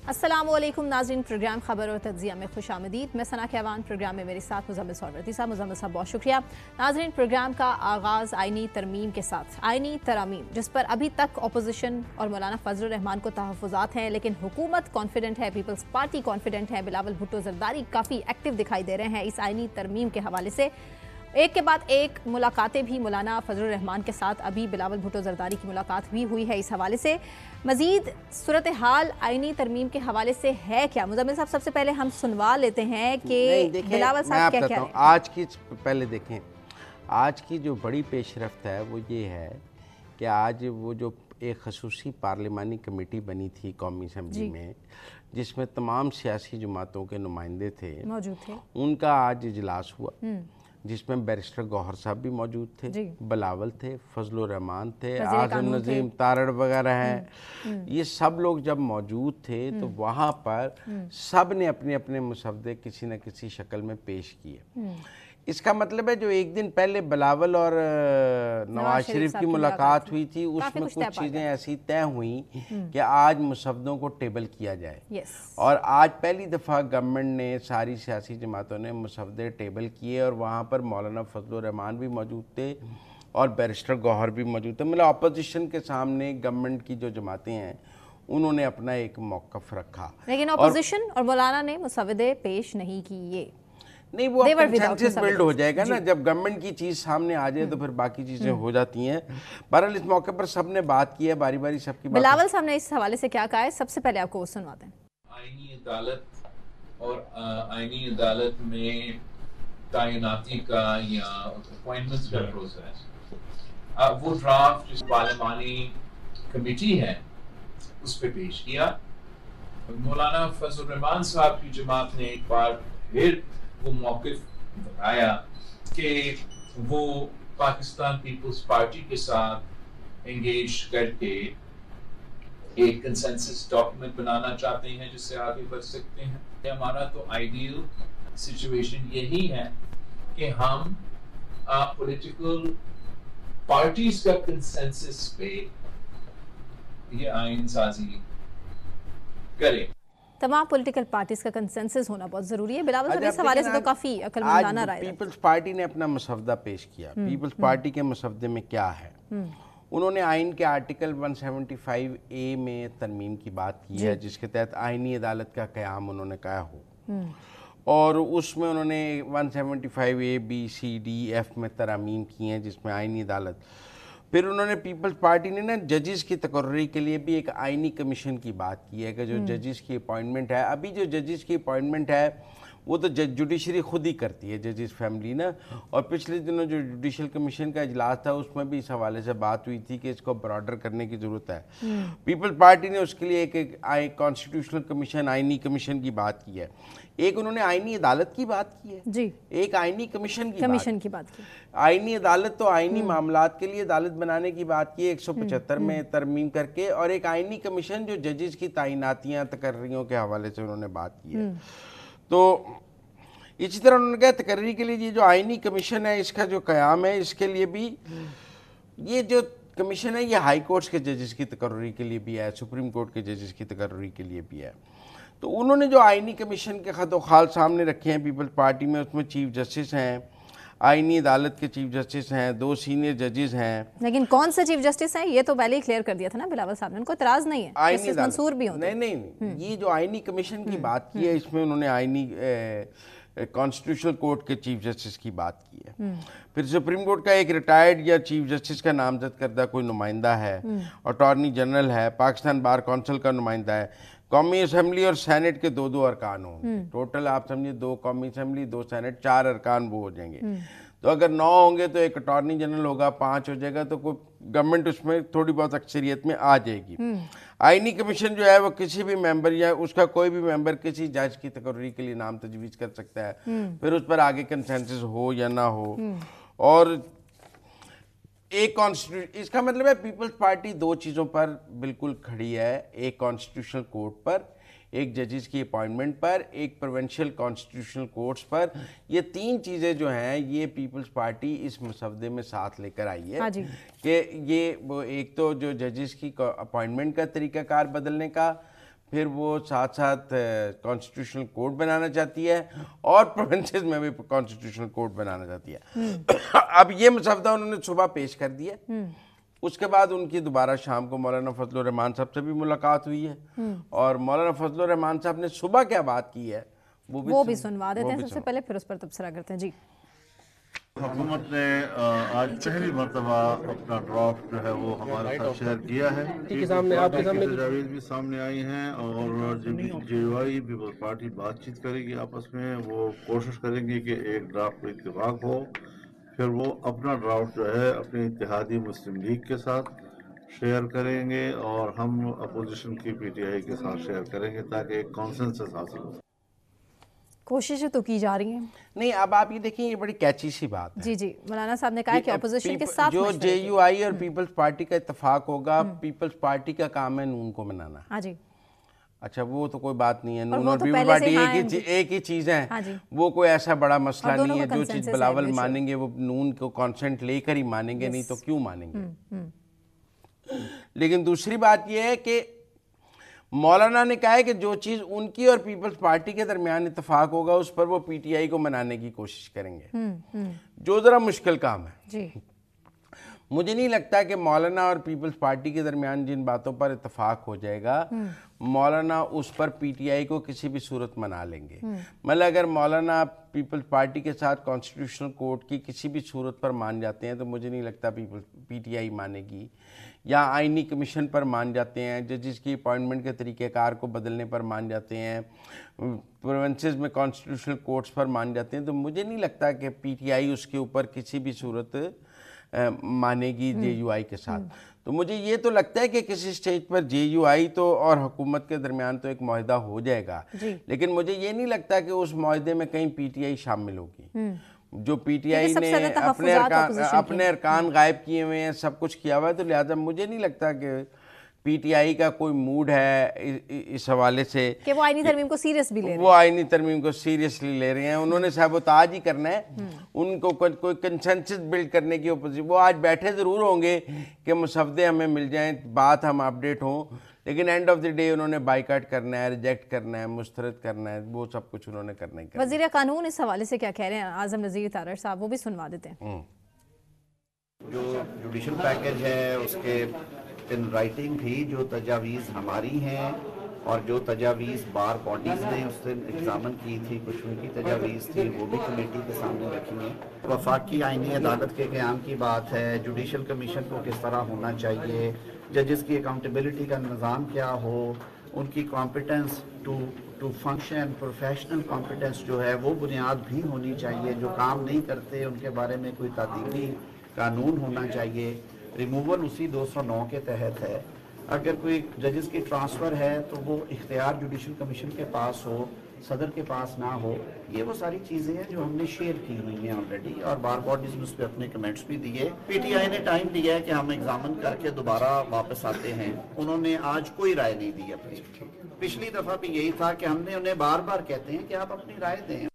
अस्सलाम वालेकुम नाज़रीन, प्रोग्राम खबर और तज्ज़िया में खुश आमदीद। मैं सना कहवान, प्रोग्राम में मेरे साथ मुज़म्मिल सौरवती साहब। मुज़म्मिल साहब बहुत शुक्रिया। नाज़रीन, प्रोग्राम का आगाज़ आइनी तरमीम के साथ। आइनी तरामीम जिस पर अभी तक अपोजिशन और मौलाना फजल रहमान को तहफ़्फ़ुज़ात हैं, लेकिन हुकूमत कॉन्फिडेंट है, पीपल्स पार्टी कॉन्फिडेंट है। बिलावल भुट्टो ज़रदारी काफ़ी एक्टिव दिखाई दे रहे हैं इस आइनी तरमीम के हवाले से। एक के बाद एक मुलाकातें भी मौलाना फजल रहमान के साथ, अभी बिलावल भुट्टो ज़रदारी की मुलाकात भी हुई है। इस हवाले से मज़ीद सूरत हाल आइनी तरमीम के हवाले से है क्या? मुज़म्मिल साहब, सबसे पहले हम सुनवा लेते हैं कि बिलावल साहब क्या कह रहे हैं। आज की पहले देखें, आज की जो बड़ी पेशरफ्त है वो ये है कि आज वो जो एक खसूसी पार्लिमानी कमेटी बनी थी कौमी असम्बली में, जिसमें तमाम सियासी जमातों के नुमाइंदे थे, मौजूद थे, उनका आज इजलास हुआ जिसमें बैरिस्टर गौहर साहब भी मौजूद थे, बिलावल थे, फजलुर रहमान थे, आज़म नज़ीम तारड़ वगैरह हैं। ये सब लोग जब मौजूद थे तो वहाँ पर सब ने अपने अपने मुसवदे किसी न किसी शक्ल में पेश किए। इसका मतलब है जो एक दिन पहले बिलावल और नवाज शरीफ की मुलाकात हुई थी, उसमें कुछ चीज़ें ऐसी तय हुई कि आज मुसवदों को टेबल किया जाए। और आज पहली दफ़ा गवर्नमेंट ने, सारी सियासी जमातों ने मुसवदे टेबल किए और वहाँ पर मौलाना फजलुर रहमान भी मौजूद थे और बैरिस्टर गौहर भी मौजूद थे। मतलब अपोजिशन के सामने गवर्नमेंट की जो जमातें हैं उन्होंने अपना एक मौक़िफ़ रखा, लेकिन अपोजिशन और मौलाना ने मुसवदे पेश नहीं किए। नहीं, वो कंसेंसस बिल्ड हो जाएगा ना, जब गवर्नमेंट की चीज़ सामने आ जाए तो फिर बाकी चीज़ें हो जाती हैं। बहरहाल इस मौके पर सबने बात की है, बारी बारी सबकी बात। बिलावल साहब ने इस हवाले से क्या कहा है, सबसे पहले आपको वो सुनवाते हैं। आईनी अदालत और आईनी अदालत में तैनाती का या अपॉइंटमेंट्स का प्रोसेस, वो ड्राफ्ट जिस पार्लिमानी कमेटी है उस पर पेश किया। मौलाना फजल रहमान साहब की जमात ने एक बार फिर वो मौक़िफ़ बताया कि वो पाकिस्तान पीपल्स पार्टी के साथ एंगेज करके एक कंसेंसस डॉक्यूमेंट बनाना चाहते हैं जिससे आगे बढ़ सकते हैं। हमारा तो आइडियल सिचुएशन यही है कि हम पॉलिटिकल पार्टीज का कंसेंसस पे ये आइन साजी करें। तमाम पॉलिटिकल पार्टीज का कंसेंसस होना बहुत ज़रूरी है। बिलावल साहब, इस हवाले से तो काफ़ी अक्लमंदाना राय है। पीपल्स पार्टी ने अपना मसवदा पेश किया। पीपल्स पार्टी के मसवदे में क्या है? उन्होंने आइन के आर्टिकल 175A में तरमीम की बात की है, जिसके तहत आइनी अदालत का क़याम उन्होंने कहा हो, और उसमें उन्होंने 175A B C D F में तरमीम की हैं जिसमें आइनी अदालत। फिर उन्होंने पीपल्स पार्टी ने ना जजेस की तकर्री के लिए भी एक आइनी कमीशन की बात की है कि जो जजेस की अपॉइंटमेंट है, अभी जो जजेस की अपॉइंटमेंट है वो तो जुडिशरी खुद ही करती है, जजेस फैमिली ना। और पिछले दिनों जो जुडिशल कमीशन का इजलास था उसमें भी इस हवाले से बात हुई थी कि इसको ब्रॉडर करने की ज़रूरत है। पीपल्स पार्टी ने उसके लिए एक कॉन्स्टिट्यूशनल कमीशन, आइनी कमीशन की बात की है। एक उन्होंने आइनी अदालत की बात की है जी, एक आइनी कमीशन की बात की। आइनी अदालत तो आइनी मामलात के लिए अदालत बनाने की बात की 175 में तरमीम करके, और एक आइनी कमीशन जो जजेस की तैनातियाँ तकर्रियों के हवाले से उन्होंने बात की है। तो इसी तरह उन्होंने कहा तकर्री के लिए ये जो आइनी कमीशन है इसका जो क़याम है, इसके लिए भी ये जो कमीशन है ये हाई कोर्ट्स के जजेस की तकर्री के लिए भी है, सुप्रीम कोर्ट के जजेस की तकर्री के लिए भी है। तो उन्होंने जो आइनी कमीशन के खत खाल सामने रखे हैं पीपल्स पार्टी में, उसमें चीफ जस्टिस हैं, आइनी अदालत के चीफ जस्टिस हैं, 2 सीनियर जजेस हैं। लेकिन कौन से चीफ जस्टिस हैं ये तो पहले ही क्लियर कर दिया था ना बिलावल साहब ने, उनको इतराज़ नहीं है, आइनी मंसूर भी होते। नहीं, ये जो आइनी कमीशन की बात की है इसमें उन्होंने आइनी कॉन्स्टिट्यूशनल कोर्ट के चीफ जस्टिस की बात की है। फिर सुप्रीम कोर्ट का एक रिटायर्ड या चीफ जस्टिस का नामजद करदा कोई नुमाइंदा है, अटॉर्नी जनरल है, पाकिस्तान बार काउंसिल का नुमाइंदा है, कौमी असम्बली और सेनेट के 2-2 अरकान होंगे। टोटल आप समझिए 2 कौमी असम्बली, 2 सेनेट, 4 अरकान वो हो जाएंगे। तो अगर 9 होंगे तो एक अटॉर्नी जनरल होगा, 5 हो जाएगा, तो कोई गवर्नमेंट उसमें थोड़ी बहुत अक्सरियत में आ जाएगी। आइनी कमीशन जो है वो किसी भी मेंबर या उसका कोई भी मेंबर किसी जज की तकर्री के लिए नाम तजवीज़ कर सकता है, फिर उस पर आगे कंसेंसस हो या ना हो। और एक कॉन्स्टिट्यूशन, इसका मतलब है पीपल्स पार्टी 2 चीज़ों पर बिल्कुल खड़ी है, एक कॉन्स्टिट्यूशनल कोर्ट पर, एक जजेस की अपॉइंटमेंट पर, एक प्रोविंशियल कॉन्स्टिट्यूशनल कोर्ट्स पर। ये 3 चीज़ें जो हैं ये पीपल्स पार्टी इस मसवदे में साथ लेकर आई है कि ये वो एक तो जो जजेस की अपॉइंटमेंट का तरीक़ाकार बदलने का, پھر وہ ساتھ ساتھ کانسٹیٹیوشنل کوڈ بنانا چاہتی ہے اور پروونسز میں بھی کانسٹیٹیوشنل کوڈ بنانا چاہتی ہے. اب یہ مسودہ انہوں نے صبح پیش کر دیا. اس کے بعد ان کی دوبارہ شام کو مولانا فضل الرحمان صاحب سے بھی ملاقات ہوئی ہے اور مولانا فضل الرحمان صاحب نے صبح کیا بات کی ہے وہ بھی سنوا دیتے ہیں. سب سے پہلے پھر اس پر تبصرہ کرتے ہیں. جی حکومت نے آج پہلی مرتبہ اپنا ڈرافٹ جو ہے وہ ہمارے ساتھ شیئر کیا ہے. تجاویز بھی سامنے آئی ہیں اور جے یو آئی پیپلز پارٹی بات چیت کرے گی آپس میں. وہ کوشش کریں گے کہ ایک ڈرافٹ پر اتفاق ہو. پھر وہ اپنا ڈرافٹ جو ہے اپنی اتحادی مسلم لیگ کے ساتھ شیئر کریں گے اور ہم اپوزیشن کی پی ٹی آئی کے ساتھ شیئر کریں گے تاکہ ایک کانسنسس حاصل ہو. کوششیں تو کی جا رہی ہیں. نہیں اب آپ یہ دیکھیں یہ بڑی کیچی سی بات ہے. جی جی مولانا صاحب نے کہا کہ اپوزیشن کے ساتھ جو جے یو آئی اور پیپلز پارٹی کا اتفاق ہوگا, پیپلز پارٹی کا کام ہے نون کو منانا. ہاں جی اچھا وہ تو کوئی بات نہیں ہے. نون اور پیپلز پارٹی ایک ہی چیز ہے. وہ کوئی ایسا بڑا مسئلہ نہیں ہے. جو چیز بلاول مانیں گے وہ نون کو کانسنٹ لے کر ہی مانیں گے, نہیں تو کیوں مانیں گے. لیکن دوسری بات یہ ہے کہ مولانا نے کہا ہے کہ جو چیز ان کی اور پیپلز پارٹی کے درمیان اتفاق ہوگا اس پر وہ پی ٹی آئی کو منانے کی کوشش کریں گے, جو ذرا مشکل کام ہے. جی مجھے نہیں لگتا کہ مولانا اور پیپلز پارٹی کے درمیان جن باتوں پر اتفاق ہو جائے گا مولانا اس پر پی ٹی آئی کو کسی بھی صورت منا لیں گے. مطلب اگر مولانا پیپلز پارٹی کے ساتھ کانسٹیٹیوشنل کورٹ کی کسی بھی صورت پر مان جاتے ہیں تو مجھے نہیں لگتا پی ٹی آئی مانے گی, یا آئینی کمیشن پر مان جاتے ہیں, ججز کی اپوائنٹمنٹ کے طریقہ کار کو بدلنے پر مان جاتے ہیں, پروونسز میں کانسٹیٹیوشنل کورٹس پر مان جاتے ہیں, تو مجھے نہیں لگتا کہ پی ٹی آئی اس کے اوپر کسی بھی صورت مانے گی جے یو آئی کے ساتھ. تو مجھے یہ تو لگتا ہے کہ کسی سٹیج پر جے یو آئی تو اور حکومت کے درمیان تو ایک معاہدہ ہو جائے گا, لیکن مجھے یہ نہیں لگتا کہ اس معاہدے میں کہیں پی ٹی آئی شامل ہوگی. جو پی ٹی آئی نے اپنے ارکان غائب کیے ہوئے ہیں, سب کچھ کیا ہوا ہے, تو لہٰذا مجھے نہیں لگتا کہ پی ٹی آئی کا کوئی موڈ ہے اس حوالے سے کہ وہ آئینی ترمیم کو سیریس بھی لے رہے ہیں. وہ آئینی ترمیم کو سیریسلی لے رہے ہیں. انہوں نے سابوتاج ہی کرنا ہے. ان کو کوئی کنسنسس بلڈ کرنے کی اپوزیشن, وہ آج بیٹھے ضرور ہوں گے کہ مسودے ہمیں مل جائیں, بات ہم اپڈیٹ ہوں, لیکن اینڈ آف دی ڈے انہوں نے بائیکاٹ کرنا ہے, ریجیکٹ کرنا ہے, مسترد کرنا ہے, وہ سب کچھ انہوں نے کرنا ہی کرنا ہے. وزیر قانون اس حوالے سے کیا کہہ رہے ہیں اعظم نذیر تارڑ صاحب, وہ بھی سنوا دیتے ہیں. جو جوڈیشل پیکج ہے اس کے ان رائٹنگ بھی جو تجاویز ہماری ہیں اور جو تجاویز بار باڈیز نے اس دن ایگزامن کی تھی, کچھ ان کی تجاویز تھی, وہ بھی کمیٹی کے سامنے رکھی ہیں. وفاقی آئینی عدالت کے قیام کی بات ہے, جوڈیشل کمیشن کو کس طرح ہونا چاہیے, ججز کی اکاؤنٹیبلٹی کا نظام کیا ہو, ان کی competence to function, professional competence جو ہے وہ بنیاد بھی ہونی چاہیے. جو کام نہیں کرتے ان کے بارے میں کوئی تعدیلی قانون ہونا چاہیے. ریموول اسی 209 کے تحت ہے. اگر کوئی ججز کی ٹرانسفر ہے تو وہ اختیار جوڈیشل کمیشن کے پاس ہو, صدر کے پاس نہ ہو. یہ وہ ساری چیزیں ہیں جو ہم نے شیئر کی ہوئی ہیں آلریڈی, اور بار باڈیز نے اس پہ اپنے کمنٹس بھی دیے. پی ٹی آئی نے ٹائم دیا ہے کہ ہم ایگزامن کر کے دوبارہ واپس آتے ہیں. انہوں نے آج کوئی رائے نہیں دی اپنی. پچھلی دفعہ بھی یہی تھا کہ ہم نے انہیں بار بار کہتے ہیں کہ آپ اپنی رائے دیں.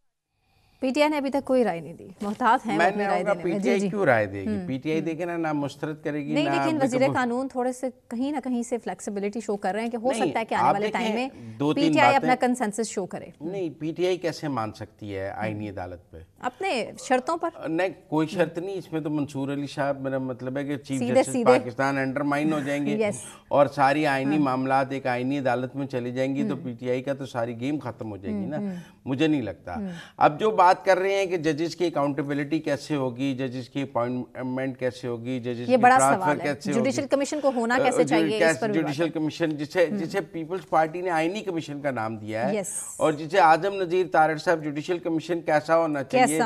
پی ٹی آئی نے ابھی تک کوئی رائے نہیں دی, محتاط ہیں اپنی رائے دینے میں. پی ٹی آئی کیوں رائے دے گی؟ پی ٹی آئی دیکھیں نا مسترد کرے گی. نہیں, لیکن وزیر قانون تھوڑے سے کہیں نہ کہیں سے فلیکسیبلٹی شو کر رہے ہیں کہ ہو سکتا ہے کہ آنے والے ٹائم میں پی ٹی آئی اپنا کنسنسس شو کرے. نہیں, پی ٹی آئی کیسے مان سکتی ہے آئینی عدالت پہ اپنے شرطوں پر؟ نہیں, کوئی شرط نہیں. اس میں تو منصور علی صاحب, میرا مطلب ہے کہ چیف جسٹس پاکستان انڈرمائن ہو جائیں گے اور ساری آئینی معاملات ایک آئینی عدالت میں چلی جائیں گی, تو پی ٹی آئی کا تو ساری گیم ختم ہو جائے گی نا. مجھے نہیں لگتا. اب جو بات کر رہے ہیں کہ ججز کی اکاؤنٹیبلٹی کیسے ہوگی, ججز کی اپوائنٹمنٹ کیسے ہوگی, ججز کی ٹرانسفر کیسے ہوگی, جوڈیشل کمیشن کو ہونا کیسے چاہیے, اس پر جوڈیشل کمیشن جسے پیپلز پارٹی نے آئینی کمیشن کا نام دیا ہے, اور جسے اعظم نذیر تارڑ صاحب جوڈیشل کمیشن کیسا ہونا چاہیے,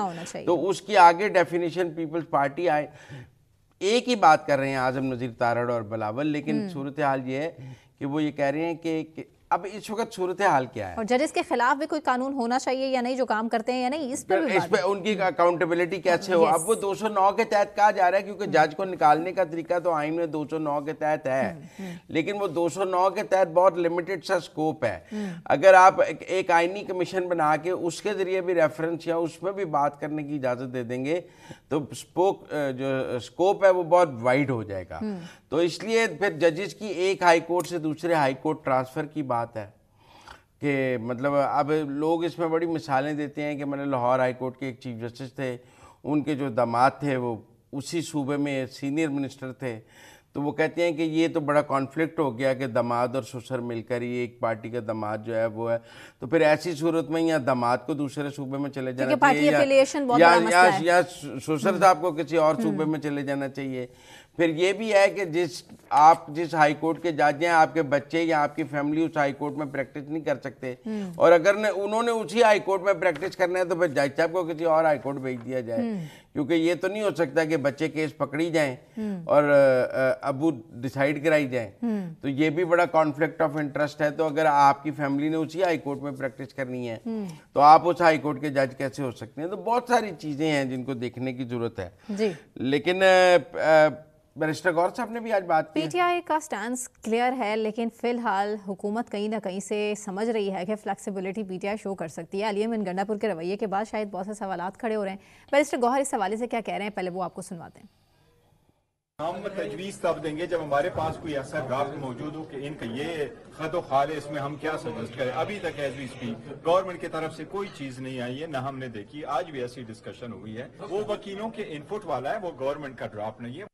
تو اس کی آگے ڈیفینیشن پیپلز پارٹی ایک ہی بات کر رہے ہیں اعظم نذیر تارڑ اور بلاول. لیکن صورتحال یہ ہے کہ وہ یہ کہہ رہے ہیں کہ اب اس وقت صورتحال کیا ہے, اور ججز کے خلاف بھی کوئی قانون ہونا چاہیے یا نہیں, جو کام کرتے ہیں یا نہیں, اس پہ ان کی اکاؤنٹیبلٹی کیسے ہو. اب وہ 209 کے تحت کہا جا رہا ہے, کیونکہ جج کو نکالنے کا طریقہ تو آئین میں 209 کے تحت ہے, لیکن وہ 209 کے تحت بہت لمیٹڈ سا سکوپ ہے. اگر آپ ایک آئینی کمیشن بنا کے اس کے ذریعے بھی ریفرنس یا اس میں بھی بات کرنے کی اجازت دے دیں گے تو جو سکوپ ہے وہ بہت وائڈ ہو جائے گا. تو اس لیے پھر ججز کی ایک ہائی کورٹ سے دوسرے ہائی کورٹ ٹرانسفر کی بات ہے کہ مطلب اب لوگ اس میں بڑی مثالیں دیتے ہیں کہ میں نے لاہور ہائی کورٹ کے ایک چیف جسٹس تھے، ان کے جو داماد تھے وہ اسی صوبے میں سینئر منسٹر تھے، تو وہ کہتے ہیں کہ یہ تو بڑا کانفلکٹ ہو گیا کہ داماد اور سسر مل کر ہی ایک پارٹی کا داماد جو ہے وہ ہے، تو پھر ایسی صورت میں یا داماد کو دوسرے صوبے میں چلے جانا چاہیے یا سسر صاحب کو کسی اور صوبے میں چلے جانا چاہیے۔ پھر یہ بھی ہے کہ آپ جس ہائی کورٹ کے جج ہیں، آپ کے بچے یا آپ کی فیملی اس ہائی کورٹ میں پریکٹس نہیں کر سکتے، اور اگر انہوں نے اسی ہائی کورٹ میں پریکٹس کرنا ہے تو پھر جج صاحب کو کسی اور ہائی کورٹ بھیج دیا جائے، کیونکہ یہ تو نہیں ہو سکتا کہ بچے کیس پکڑی جائیں اور ابو ڈیسائیڈ کرائی جائیں، تو یہ بھی بڑا کانفلکٹ آف انٹرسٹ ہے۔ تو اگر آپ کی فیملی نے اسی ہائی کورٹ میں پریکٹس کرنی ہے تو آپ اس ہائی کورٹ کے جج کیسے ہو سکتے ہیں؟ تو بہت ساری چیزیں ہیں جن کو دیکھنے کی ضرورت ہے، لیکن بیرسٹر غور صاحب نے بھی آج بات کی۔ پی ٹی آئی کا سٹانس کلیئر ہے، لیکن فی الحال حکومت کہیں نہ کہیں سے سمجھ رہی ہے کہ فلیکسیبلٹی پی ٹی آئی شو کر سکتی ہے۔ علی امین گنڈا پور کے رویے کے بعد شاید بہت سے سوالات کھڑے ہو رہے ہیں۔ بیرسٹر گوہر اس حوالے سے کیا کہہ رہے ہیں، پہلے وہ آپ کو سنواتے ہیں۔ ہم تجویز تب دیں گے جب ہمارے پاس کوئی ایسا ڈرافٹ موجود ہو کہ ان کا یہ خط و خال ہے، اس میں ہم کیا سجیسٹ کریں۔ ابھی تک ایز وی اسپیک گورنمنٹ کی طرف سے کوئی چیز نہیں آئی ہے، نہ ہم نے دیکھی۔ آج بھی ایسی ڈسکشن ہوئی ہے، وہ وکیلوں کے انپٹ والا ہے، وہ گورنمنٹ کا ڈرافٹ نہیں ہے۔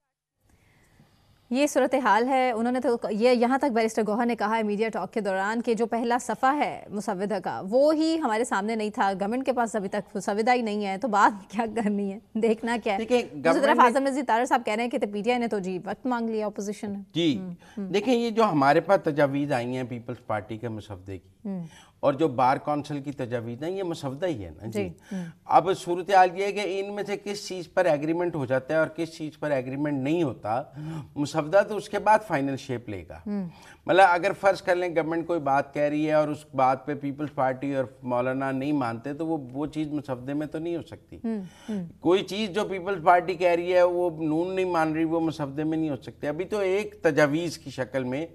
یہ صورتحال ہے۔ انہوں نے تو یہ یہاں تک بیرسٹر گوہر نے کہا ہے میڈیا ٹاک کے دوران کہ جو پہلا صفحہ ہے مسودہ کا وہ ہی ہمارے سامنے نہیں تھا، گورنمنٹ کے پاس ابھی تک مسودہ ہی نہیں ہے، تو بات کیا کرنی ہے، دیکھنا کیا ہے۔ دوسری طرف اعظم نذیر طاہر صاحب کہہ رہے ہیں کہ پی ٹی آئی نے تو جی وقت مانگ لیا اپوزیشن نے۔ جی دیکھیں، یہ جو ہمارے پاس تجاویز آئی ہیں پیپلز پارٹی کے مسودے کی اور جو بار کونسل کی تجاویز ہیں، یہ مسودہ ہی ہے نا جی۔ اب صورتحال یہ ہے کہ ان میں سے کس چیز پر ایگریمنٹ ہو جاتا ہے اور کس چیز پر ایگریمنٹ نہیں ہوتا، مسودہ تو اس کے بعد فائنل شیپ لے گا۔ مطلب اگر فرض کر لیں گورنمنٹ کوئی بات کہہ رہی ہے اور اس بات پہ پیپلز پارٹی اور مولانا نہیں مانتے تو وہ چیز مسودے میں تو نہیں ہو سکتی۔ کوئی چیز جو پیپلز پارٹی کہہ رہی ہے وہ نون نہیں مان رہی، وہ مسودے میں نہیں ہو سکتے۔ ابھی تو ایک تجاویز کی شکل میں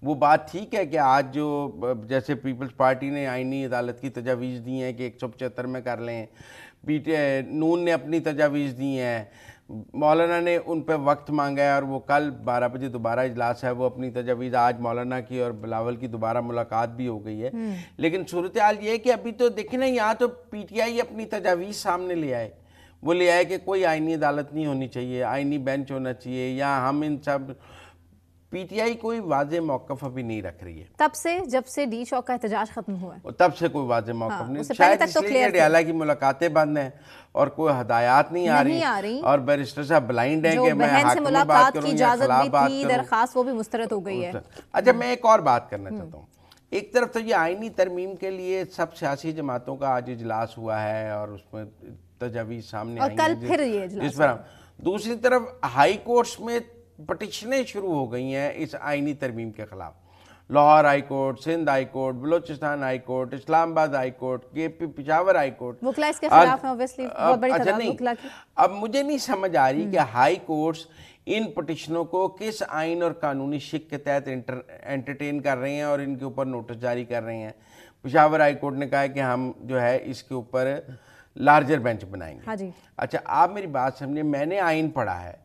وہ بات ٹھیک ہے کہ آج جو جیسے پیپلز پارٹی نے آئینی عدالت کی تجاویز دی ہیں کہ 175 میں کر لیں، نون نے اپنی تجاویز دی ہیں، مولانا نے ان پہ وقت مانگا ہے اور وہ کل 12 بجے دوبارہ اجلاس ہے، وہ اپنی تجاویز، آج مولانا کی اور بلاول کی دوبارہ ملاقات بھی ہو گئی ہے۔ لیکن صورتحال یہ ہے کہ ابھی تو دیکھیں نا، یہاں تو پی ٹی آئی اپنی تجاویز سامنے لے آئے، وہ لے آئے کہ کوئی آئینی عدالت نہیں ہونی چاہیے، آئینی بینچ ہونا چاہیے، یا ہم ان سب۔ پی ٹی آئی کوئی واضح موقف ابھی نہیں رکھ رہی ہے تب سے، جب سے ڈی چوک کا احتجاج ختم ہوا ہے، تب سے کوئی واضح موقف نہیں، شاید اس لیے کہ ڈیالہ کی ملاقاتیں بند ہیں اور کوئی ہدایات نہیں آ رہی، اور بیرسٹر صاحب بلائنڈ ہیں کہ میں حاکم سے بات کروں یا خلاف بات کروں۔ درخواست وہ بھی مسترد ہو گئی ہے۔ اچھا، میں ایک اور بات کرنا چاہتا ہوں۔ ایک طرف تو یہ آئینی ترمیم کے لیے سب سیاسی جماعتوں کا آج اجلاس ہوا ہے اور اس میں تجاویز سامنے آئی ہیں، اور کل پھر یہ اجلاس۔ دوسری طرف ہائی کورٹس میں پٹیشنیں شروع ہو گئی ہیں اس آئینی ترمیم کے خلاف۔ Lahore high court, Sindh high court, Balochistan high court, Islamabad high court, Peshawar high court, وکلا اس کے خلاف ہیں اوبیسلی، بہت بڑی تعداد وکلا کی۔ اب مجھے نہیں سمجھ آ رہی کہ ہائی کورٹس ان پٹیشنوں کو کس آئین اور قانونی شق کے تحت انٹرٹین کر رہے ہیں اور ان کے اوپر نوٹس جاری کر رہے ہیں۔ پشاور ہائی کورٹ نے کہا ہے کہ ہم جو ہے اس کے اوپر لارجر بینچ بنائیں گے۔ اچھا، آپ میری بات سمجھیں، میں نے آئین پڑھا ہے،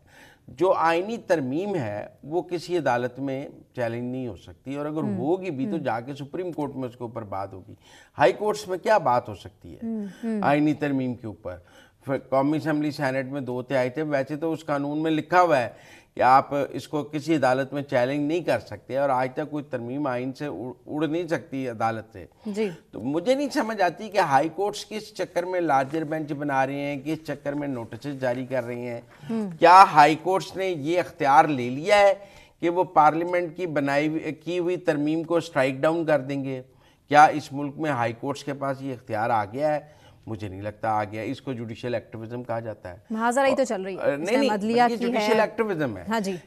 جو آئینی ترمیم ہے وہ کسی عدالت میں چیلنج نہیں ہو سکتی، اور اگر ہوگی بھی تو جا کے سپریم کورٹ میں اس کے اوپر بات ہوگی۔ ہائی کورٹس میں کیا بات ہو سکتی ہے آئینی ترمیم کے اوپر؟ قومی اسمبلی سینٹ میں 2/3 تھے، ویسے تو اس قانون میں لکھا ہوا ہے کہ آپ اس کو کسی عدالت میں چیلنج نہیں کر سکتے، اور آج تک کوئی ترمیم آئین سے اڑ نہیں سکتی عدالت سے۔ تو مجھے نہیں سمجھ آتی کہ ہائی کورٹس کس چکر میں لارجر بینچ بنا رہے ہیں، کس چکر میں نوٹسز جاری کر رہے ہیں۔ کیا ہائی کورٹس نے یہ اختیار لے لیا ہے کہ وہ پارلیمنٹ کی ہوئی ترمیم کو سٹرائک ڈاؤن کر دیں گے؟ کیا اس ملک میں ہائی کورٹس کے پاس یہ اختیار آ گیا ہے؟ مجھے نہیں لگتا آ گیا۔ اس کو جوڈیشل ایکٹیویزم کہا جاتا ہے۔ محاذرہ تو چل رہی ہے، نہیں، یہ جوڈیشل ایکٹیویزم ہے۔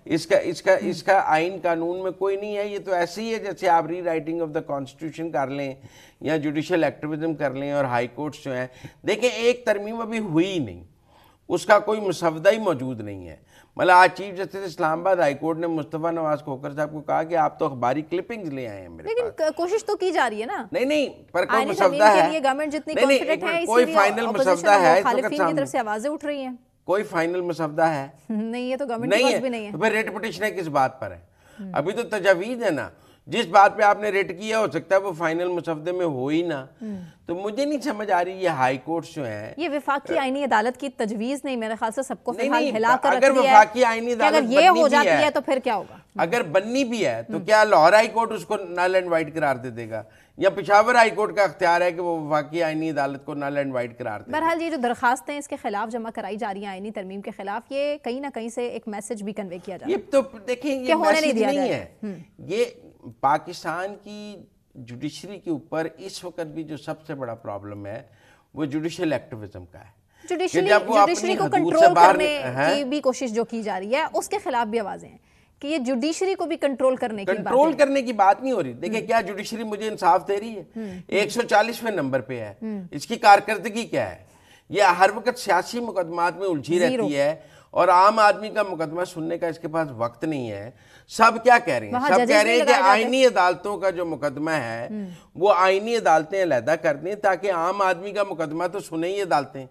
اس کا آئین قانون میں کوئی نہیں ہے، یہ تو ایسے ہی ہے جیسے آپ ری رائٹنگ آف دا کانسٹیٹیوشن کر لیں یا جوڈیشل ایکٹیویزم کر لیں۔ اور ہائی کورٹس جو ہیں، دیکھیں ایک ترمیم ابھی ہوئی ہی نہیں، اس کا کوئی مسودہ ہی موجود نہیں ہے۔ مطلب آج چیف جسٹس اسلام آباد ہائی کورٹ نے مصطفیٰ نواز کھوکھر صاحب کو کہا کہ آپ تو اخباری کلپنگز لے آئے ہیں میرے پاس، لیکن کوشش تو کی جا رہی ہے نا۔ نہیں، پر کوئی مسودہ ہے، گورنمنٹ جتنی کانفیڈنٹ ہے، کوئی فائنل مسودہ ہے، مخالفین کی طرف سے آوازیں اٹھ رہی ہیں۔ कोई फाइनल मसवदा है नहीं, ये तो गवर्नमेंट के पास भी नहीं है। तो फिर रेट पिटिशन किस बात पर है? अभी तो तजावीज़ है ना, जिस बात पे आपने रेट किया हो सकता है वो फाइनल मुसवदे में हो ही ना। तो मुझे नहीं समझ आ रही ये हाई कोर्ट्स जो हैं, ये वफाकी आईनी अदालत की तजवीज़ नहीं, मेरे ख्याल से सबको नहीं, फिलहाल नहीं, हिला कर अगर रख दिया वफाकी है आईनी कि अगर अदालत ये बननी हो भी जाती है है तो फिर क्या होगा। अगर बननी भी है तो क्या लाहौर हाई कोर्ट उसको नल एंड वाइड करार दे देगा, या पेशावर हाई कोर्ट का अख्तियार है कि वो वफाकी आईनी अदालत को नल एंड वाइड करार दे? बहरहाल ये जो दरखास्तें इसके खिलाफ जमा कराई जा रही हैं आईनी तरमीम के खिलाफ, ये कहीं ना कहीं से एक मैसेज भी कन्वे किया जा रहा है। ये तो देखें, ये होने नहीं मैसेज दिया नहीं जाएगा। है, ये पाकिस्तान की जुडिशरी के ऊपर इस वक्त भी जो सबसे बड़ा प्रॉब्लम है वो जुडिशल एक्टिविज्म का है। जुडिशरी को कंट्रोल करने की भी कोशिश जो की जा रही है उसके खिलाफ भी आवाजें हैं कि ये जुडिशरी को भी कंट्रोल करने की बात नहीं हो रही। देखिए क्या जुडिशरी मुझे इंसाफ दे रही है? 140वें नंबर पे है, इसकी कारकर्दगी क्या है? ये हर वक्त सियासी मुकदमात में उलझी रहती है और आम आदमी का मुकदमा सुनने का इसके पास वक्त नहीं है। सब क्या कह रहे हैं? सब कह रहे हैं कि आईनी अदालतों का जो मुकदमा है वो आईनी अदालतें अलहदा कर दें ताकि आम आदमी का मुकदमा तो सुने ही अदालतें।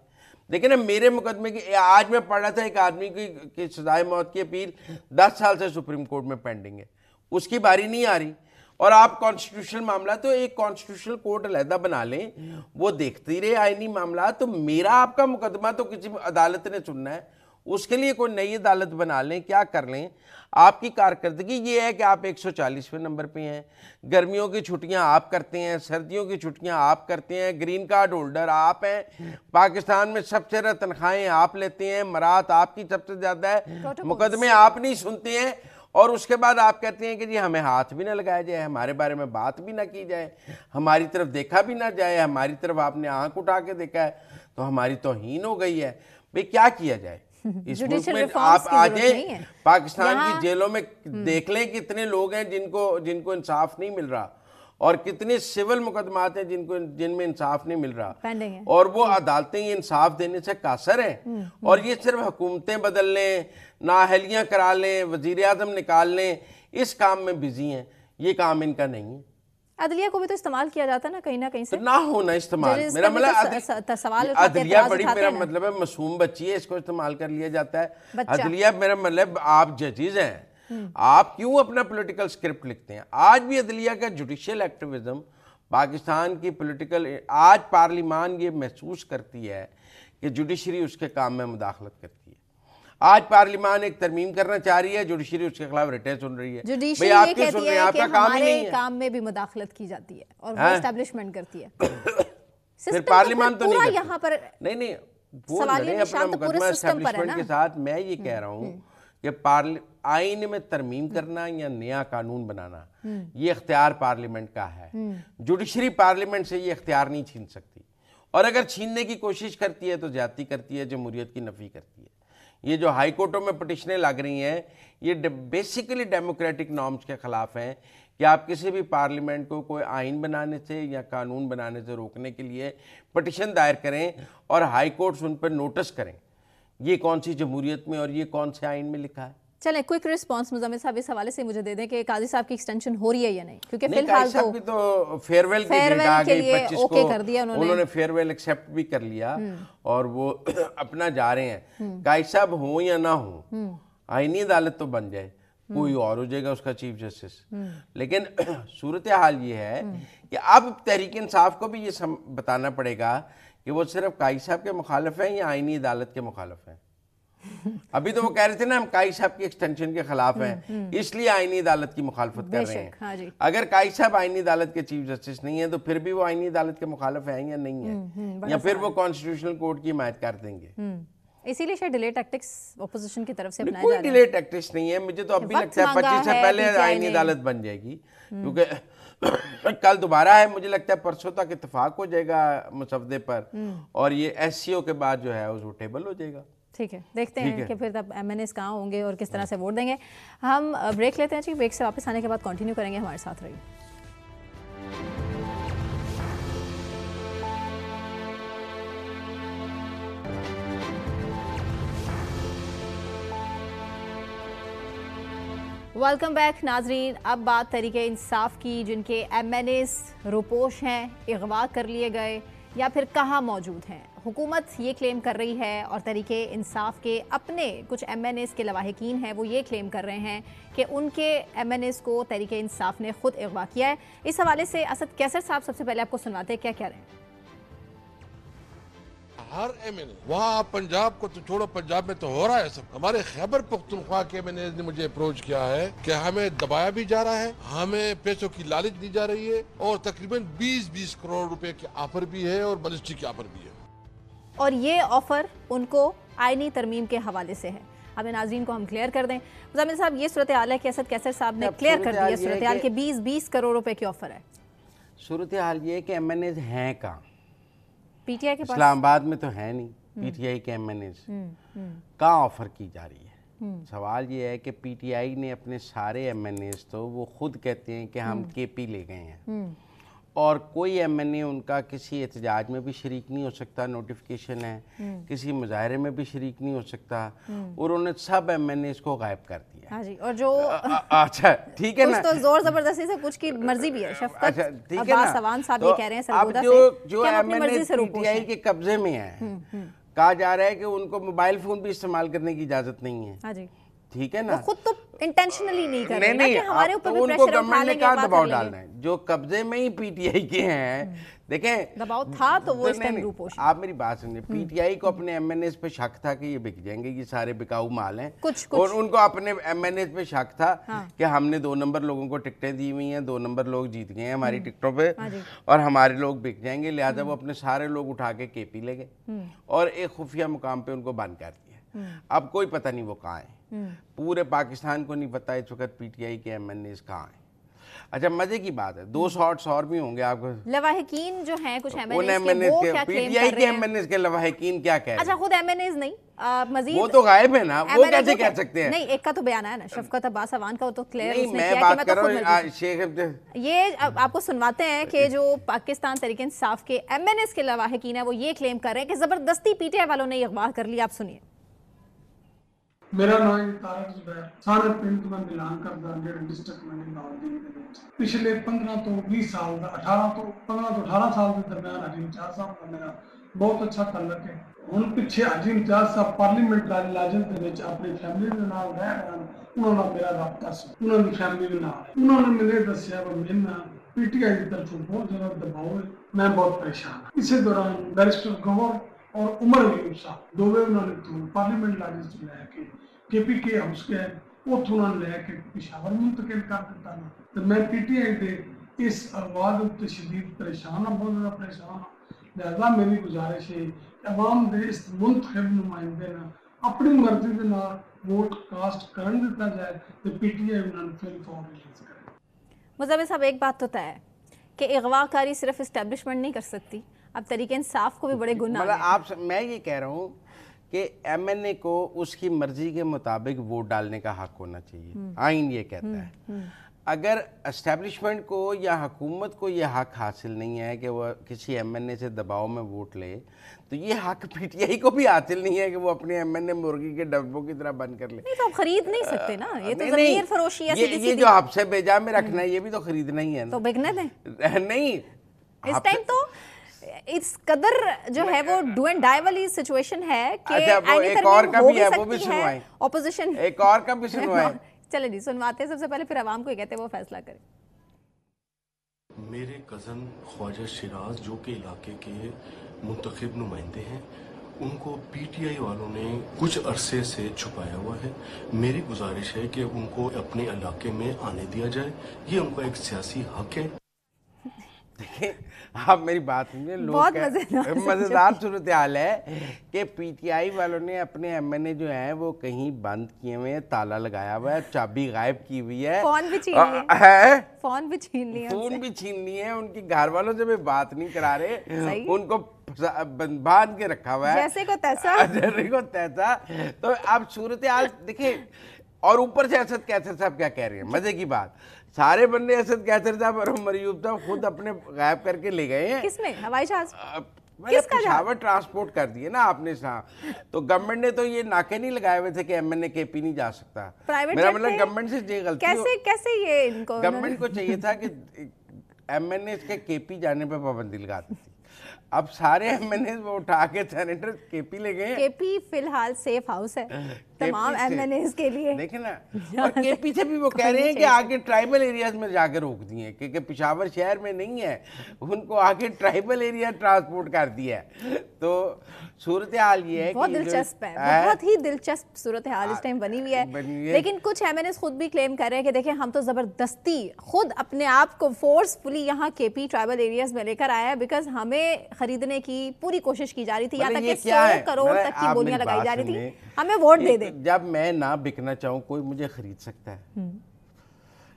देखिए ना, मेरे मुकदमे की आज मैं पढ़ रहा था, एक आदमी की सजाए मौत की अपील 10 साल से सुप्रीम कोर्ट में पेंडिंग है, उसकी बारी नहीं आ रही। और आप कॉन्स्टिट्यूशनल मामला तो एक कॉन्स्टिट्यूशनल कोर्ट अलहदा बना लें, वो देखती रहे आईनी मामला। तो मेरा आपका मुकदमा तो किसी अदालत ने सुनना है, उसके लिए कोई नई अदालत बना लें, क्या कर लें। आपकी कारकर्दगी ये है कि आप 140वें नंबर पे हैं, गर्मियों की छुट्टियां आप करते हैं, सर्दियों की छुट्टियां आप करते हैं, ग्रीन कार्ड होल्डर आप हैं, पाकिस्तान में सबसे ज़्यादा तनख्वाहें आप लेते हैं, मरात आपकी सबसे ज़्यादा है, मुकदमे आप नहीं सुनते हैं, और उसके बाद आप कहते हैं कि जी हमें हाथ भी ना लगाया जाए, हमारे बारे में बात भी ना की जाए, हमारी तरफ देखा भी ना जाए, हमारी तरफ आपने आंख उठा के देखा है तो हमारी तौहीन हो गई है। भाई क्या किया जाए? इस मुल्क में आप आ जाए पाकिस्तान की जेलों में देख लें कितने लोग हैं जिनको इंसाफ नहीं मिल रहा, और कितने सिविल मुकदमात हैं जिनमें इंसाफ नहीं मिल रहा, और वो अदालतें ये इंसाफ देने से कासर हैं। और ये सिर्फ हुकूमतें बदल लें, नाअहलियाँ करा लें, वजीर आज़म निकाल लें, इस काम में बिजी हैं। ये काम इनका नहीं है। अदलिया को भी तो इस्तेमाल किया जाता है ना कहीं तो ना होना इस्तेमाल, मेरा मतलब सवाल अदलिया बड़ी, मेरा मतलब है मासूम बच्ची है, इसको इस्तेमाल कर लिया जाता है। अदलिया मेरा मतलब आप जजेज हैं, आप क्यों अपना पॉलिटिकल स्क्रिप्ट लिखते हैं? आज भी अदलिया का जुडिशियल एक्टिविज्म पाकिस्तान की पॉलिटिकल, आज पार्लियामान ये महसूस करती है कि जुडिशरी उसके काम में मुदाखलत करती है। आज पार्लियामान एक तरमीम करना चाह रही है, जुडिशरी उसके खिलाफ रिटें सुन रही है। जुडिशरी ये कहती है कि हमारे काम में भी मुदाखलत की जाती है और वो एस्टैब्लिशमेंट करती है। फिर पार्लियामान तो नहीं यहाँ पर नहीं वो लड़े अपना मुकदमा एस्टैब्लिशमेंट के साथ। मैं ये कह रहा हूँ कि आईन में तरमीम करना या नया कानून बनाना ये इख्तियार पार्लियामेंट का है। जुडिशरी पार्लियामेंट से ये इख्तियार नहीं छीन सकती, और अगर छीनने की कोशिश करती है तो ज्यादती करती है, जमहूरियत की नफी करती है। ये जो हाई कोर्टों में पिटिशनें लग रही हैं ये बेसिकली डेमोक्रेटिक नॉर्म्स के खिलाफ हैं कि आप किसी भी पार्लियामेंट को कोई आइन बनाने से या कानून बनाने से रोकने के लिए पिटिशन दायर करें और हाई कोर्ट्स उन पर नोटिस करें। ये कौन सी जमहूरियत में और ये कौन से आइन में लिखा है? चलें, क्विक रिस्पांस मुज़म्मिल साहब इस हवाले से मुझे दे दें कि काजी साहब की एक्सटेंशन हो रही है या नहीं, क्योंकि फिलहाल तो फेयरवेल की डेट आ गई 25 ओके कर दिया उन्होंने फेयरवेल एक्सेप्ट भी कर लिया और वो अपना जा रहे हैं। काजी साहब हो या ना हो, आईनी अदालत तो बन जाए, कोई और हो जाएगा उसका चीफ जस्टिस। लेकिन सूरत हाल ये है कि अब तहरीक इंसाफ को भी ये बताना पड़ेगा कि वो सिर्फ काजी साहब के मुखालिफ हैं या आईनी अदालत के मुखालिफ हैं। अभी तो वो कह रहे थे ना हम काजी साहब की एक्सटेंशन के खिलाफ हैं, इसलिए आईनी अदालत की मुखालफत कर रहे हैं। हाँ, अगर काजी साहब आईनी अदालत के चीफ जस्टिस नहीं है तो फिर भी वो आईनी अदालत के मुखालिफ हैं या नहीं है, या फिर वो कॉन्स्टिट्यूशनल कोर्ट की हिमायत कर देंगे। इसीलिए शायद डिले टैक्टिक्स ऑपोजिशन की तरफ से अपनाया जा कोई रहा है। डिले टैक्टिक्स नहीं है, मुझे तो अब भी लगता है 25 से पहले आईनी अदालत बन जाएगी, क्योंकि कल दोबारा है, मुझे लगता है परसों तक इत्तेफाक हो जाएगा मसवदे पर और ये SCO के बाद जो है वो टेबल हो जाएगा। ठीक है, देखते हैं कि फिर तब MNAs कहाँ होंगे और किस तरह से वोट देंगे। हम ब्रेक लेते हैं जी, ब्रेक से वापस आने के बाद कंटिन्यू करेंगे, हमारे साथ रहिए। वेलकम बैक नाजरीन। अब बात तहरीक इंसाफ की, जिनके MNAs रुपोश हैं, अगवा कर लिए गए, या फिर कहाँ मौजूद हैं? हुकूमत ये क्लेम कर रही है और तहरीके इंसाफ के अपने कुछ MNAs के लवाहिकीन हैं वो ये क्लेम कर रहे हैं कि उनके MNAs को तहरीके इंसाफ ने खुद अगवा किया है। इस हवाले से असद कैसर साहब सबसे पहले आपको सुनवाते हैं, क्या कह रहे हैं? हर MNA वहाँ पंजाब को तो छोड़ो, पंजाब में तो हो रहा है सब। हमारे खैबर पख्तूनख्वा के MNA ने मुझे अप्रोच किया है कि हमें दबाया भी जा रहा है, हमें पैसों की लालच दी जा रही है और तकरीबन 20-20 करोड़ रुपए के ऑफर भी है और बलिस्टी के ऑफर भी है। और ये ऑफर उनको आईनी तरमीम के हवाले से है। अब नाज़रीन को हम क्लियर कर दें। मुज़म्मिल साहब, ये सूरत हाल है कि असद कैसर साहब ने क्लियर कर दी है सूरत हाल के 20-20 करोड़ रुपए की ऑफर है। सूरत हाल ये कि MNAs हैं कहाँ? PTI के पास इस्लामाबाद में तो है नहीं PTI के MNAs, कहाँ ऑफर की जा रही है? सवाल ये है कि PTI ने अपने सारे MNAs तो वो खुद कहते हैं कि हम KP ले गए हैं और कोई MNA उनका किसी एहतजाज में भी शरीक नहीं हो सकता, नोटिफिकेशन है, किसी मुजाहरे में भी शरीक नहीं हो सकता, और उन्होंने सब MNAs को गायब कर दिया। हाँ जी, और जो अच्छा ठीक है ना, तो जोर जबरदस्ती से कुछ की मर्जी भी है। शफकत अच्छा ठीक है ना, सवान साहब ये कह रहे हैं सरगोदा जो से जो कि हम अपनी MNA मर्जी से रोक PTI के कब्जे में है, कहा जा रहा है कि उनको मोबाइल फोन भी इस्तेमाल करने की इजाजत नहीं है। हाँ जी, ठीक है ना, खुद तो इंटेंशनली नहीं कर रहे ना कि हमारे ऊपर भी उनको प्रेशर उठा गवर्नमेंट ने लेंगे, कहाँ बात दबाव कर डालना लेंगे। है? जो कब्जे में ही PTI के हैं, देखें दबाव था तो वो इस टाइम नहीं, रूपोशी। आप मेरी बात सुनिए, PTI को अपने MNAs पे शक था कि ये बिक जाएंगे, ये सारे बिकाऊ माल हैं, कुछ और उनको अपने MNAs पे शक था कि हमने 2 नंबर लोगों को टिकटें दी हुई हैं, 2 नंबर लोग जीत गए हैं हमारी टिकटों पे और हमारे लोग बिक जाएंगे, लिहाजा वो अपने सारे लोग उठा के KP ले गए और एक खुफिया मुकाम पे उनको बंद कर दिया। अब कोई पता नहीं वो कहाँ है, पूरे पाकिस्तान को नहीं पता इस वक्त PTI के MNAs कहाँ हैं। अच्छा, मजे की बात है, 2 शॉट्स और भी होंगे आपको। लवाहिकीन जो हैं कुछ उन MNAs MNAs के वो क्या क्लेम PTI कर के रहे हैं? MNAs के लवाहिकीन क्या कह रहे हैं? अच्छा, खुद MNAs नहीं, मजीद वो तो गायब है ना, वो MNA कैसे जो कह सकते हैं? नहीं, एक का तो बयान है ना, शफकत अब्बास अवान का, वो तो क्लियर नहीं, उसने मैं किया बात कि कर मैं तो रहा खुद हूँ शेख ये आपको सुनवाते हैं कि जो पाकिस्तान तहरीक इंसाफ के MNAs के लवाहिकीन है वो ये क्लेम कर रहे हैं कि जबरदस्ती PTI वालों ने अगवा कर लिया। आप सुनिए। मेरा नाम तारक जुबैर, सारे पिंड में मिलान करदा डिस्ट्रिक्ट में लाहौर ਦੇ पिछले 15 तो 20 साल ਦਾ 18 तो 18 साल के दरमियान हाजी इम्तियाज साहब का मेरा बहुत अच्छा तल्लक है। ਹੁਣ ਪਿੱਛੇ ਹਾਜੀ ਇਮਤਿਆਜ਼ ਸਾਹਿਬ ਪਾਰਲੀਮੈਂਟ ਲਾਜਨ ਦੇ ਵਿੱਚ ਆਪਣੀ ਫੈਮਿਲੀ ਦੇ ਨਾਲ ਰਹਿ ਰਹੇ ਹਨ, ਉਹਨਾਂ ਨਾਲ ਮੇਰਾ ਰਾਬਤਾ ਸੀ, ਉਹਨਾਂ ਦੀ ਫੈਮਿਲੀ ਦੇ ਨਾਲ। ਉਹਨਾਂ ਨੇ ਮੈਨੂੰ ਦੱਸਿਆ ਕਿ ਮੈਨੂੰ PTI ਦੀ ਤਰਫੋਂ ਬਹੁਤ ਜ਼ਿਆਦਾ ਦਬਾਅ ਹੈ, ਮੈਂ ਬਹੁਤ ਪਰੇਸ਼ਾਨ ਹਾਂ। ਇਸੇ ਦੌਰਾਨ बैरिस्टर गौहर और उमर अयूब साहब दोवे उन्होंने पार्लीमेंट लाजन से लैके KP के हाउस के उतों लैके पेशावर मुंतकिल कर दिता ना, तो मैं PTI के इस आवाज़ उत्ते शदीद परेशान हाँ, बहुत ज़्यादा परेशान हाँ। लिहाजा मेरी गुजारिश है कि अवाम के इस मुंतखब नुमाइंदे ना अपनी मर्जी के नाल वोट कास्ट करन दिता जाए तो PTI उन्होंने फिर फॉर रिलीज करे। मुज़म्मिल साहब, एक बात तो तय है कि अगवाकारी सिर्फ इस्टेब्लिशमेंट नहीं कर सकती, अब तरीके इंसाफ को भी बड़े गुनाह मतलब मैं ये कह रहा हूँ कि MNA को उसकी मर्जी के मुताबिक वोट डालने का हक होना चाहिए, आइन ये कहता है। अगर एस्टेब्लिशमेंट को या हुकूमत को ये हक हासिल नहीं है कि वह किसी MNA से दबाव में वोट ले, तो ये हक PTI को भी हासिल नहीं है कि वो अपने MNA मुर्गी के डब्बों की तरह बंद कर ले। नहीं तो आप खरीद नहीं सकते ना, ये तो ज़मीर फरोशी है। ये जो हफ्से बेजा में रखना है ये भी तो खरीदना ही है ना, तो बिकने दें। नहीं इस टाइम तो इस कदर जो है वो डू एंड डाई वाली सिचुएशन है कि एक और का भी है, वो भी सुनवाएं, ऑपोजिशन एक और का भी सुनवाएं। चले जी, सुनवाते हैं सबसे पहले, फिर आवाम को कहते हैं वो फैसला करें। मेरे कज़न ख्वाजा शिराज जो कि इलाके के मुंतखब नुमाइंदे हैं, उनको PTI वालों ने कुछ अरसे से छुपाया हुआ है। मेरी गुजारिश है कि उनको अपने इलाके में आने दिया जाए, ये उनका एक सियासी हक है। देखिए, आप मेरी बात सुनिए, लोग मज़ेदार सूरत हाल है कि PTI वालों ने अपने MNA जो हैं वो कहीं बंद किए हुए हैं, ताला लगाया हुआ है, चाबी गायब की हुई है, फोन भी छीन लिए, फोन भी छीन लिए, फोन भी छीन लिए हैं, उनकी घर वालों से भी बात नहीं करा रहे, उनको बांध के रखा हुआ है जैसे को तैसा। तो आप सूरत हाल देखिए, और ऊपर से असद कैसर साहब क्या कह रहे हैं, मजे की बात, सारे बंदे असद कैसर साहब और उमर अयूब साहब खुद अपने गायब करके ले गए हैं। किसमें? हवाई जहाज पेशावर ट्रांसपोर्ट कर दिए ना आपने साहब, तो गवर्नमेंट ने तो ये नाके नहीं लगाए हुए थे कि MNA KP नहीं जा सकता। मेरा मतलब गवर्नमेंट से ये गलती कैसे ये इनको गवर्नमेंट को चाहिए था कि MNA के KP जाने पर पाबंदी लगा दी थी। اب سارے MNAs وہ اٹھا کے سینیٹر KP لے گئے. KP فی الحال سیف ہاؤس ہے تمام MNAs کے لیے. دیکھیں نا, اور KP سے بھی وہ کہہ رہے ہیں کہ آگے ٹرائبل ایریاز میں جا کے روک دیے, کیونکہ پشاور شہر میں نہیں ہے, ان کو آگے ٹرائبل ایریا ٹرانسپورٹ کر دیا ہے. تو صورتحال یہ ہے بہت دلچسپ ہے, بہت ہی دلچسپ صورتحال اس ٹائم بنی ہوئی ہے. لیکن کچھ MNAs خود بھی کلیم کر رہے ہیں کہ دیکھیں ہم تو زبردستی خود اپنے آپ کو فورسفلی یہاں KP ٹرائبل ایریاز میں لے کر آیا ہے, بیکاز ہمیں خریدنے کی پوری کوشش کی جا رہی تھی, یہاں تک کہ 100 کروڑ تک کی بولیاں لگائی جا رہی تھی, ہمیں ووٹ دے دیں. جب میں نہ بکنا چاہوں کوئی مجھے خرید سکتا ہے.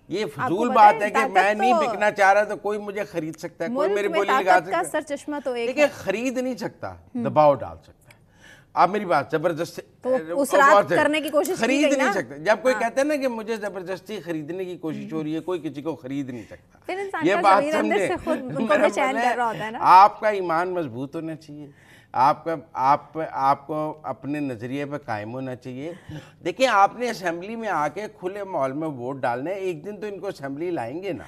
یہ فضول بات ہے کہ میں نہیں بکنا چاہ رہا تو کوئی مجھے خرید سکتا ہے, کوئی میری بولی لگا سکتا ہے. سر چشمہ تو ایک لیکن خرید نہیں سکتا, دباؤ ڈال سکتا ہے. آپ میری بات زبردستی کرنے کی کوشش خرید نہیں سکتا. جب کوئی کہتا ہے نا کہ مجھے زبردستی خریدنے کی کوشش ہو رہی ہے, کوئی کسی کو خرید نہیں سکتا. یہ بات سمجھے, آپ کا ایمان مضبوط ہونا چاہیے, آپ کو اپنے نظریے پہ قائم ہونا چاہیے. دیکھیں آپ نے اسمبلی میں آ کے کھلے ماحول میں ووٹ ڈالنے, ایک دن تو ان کو اسمبلی لائیں گے نا.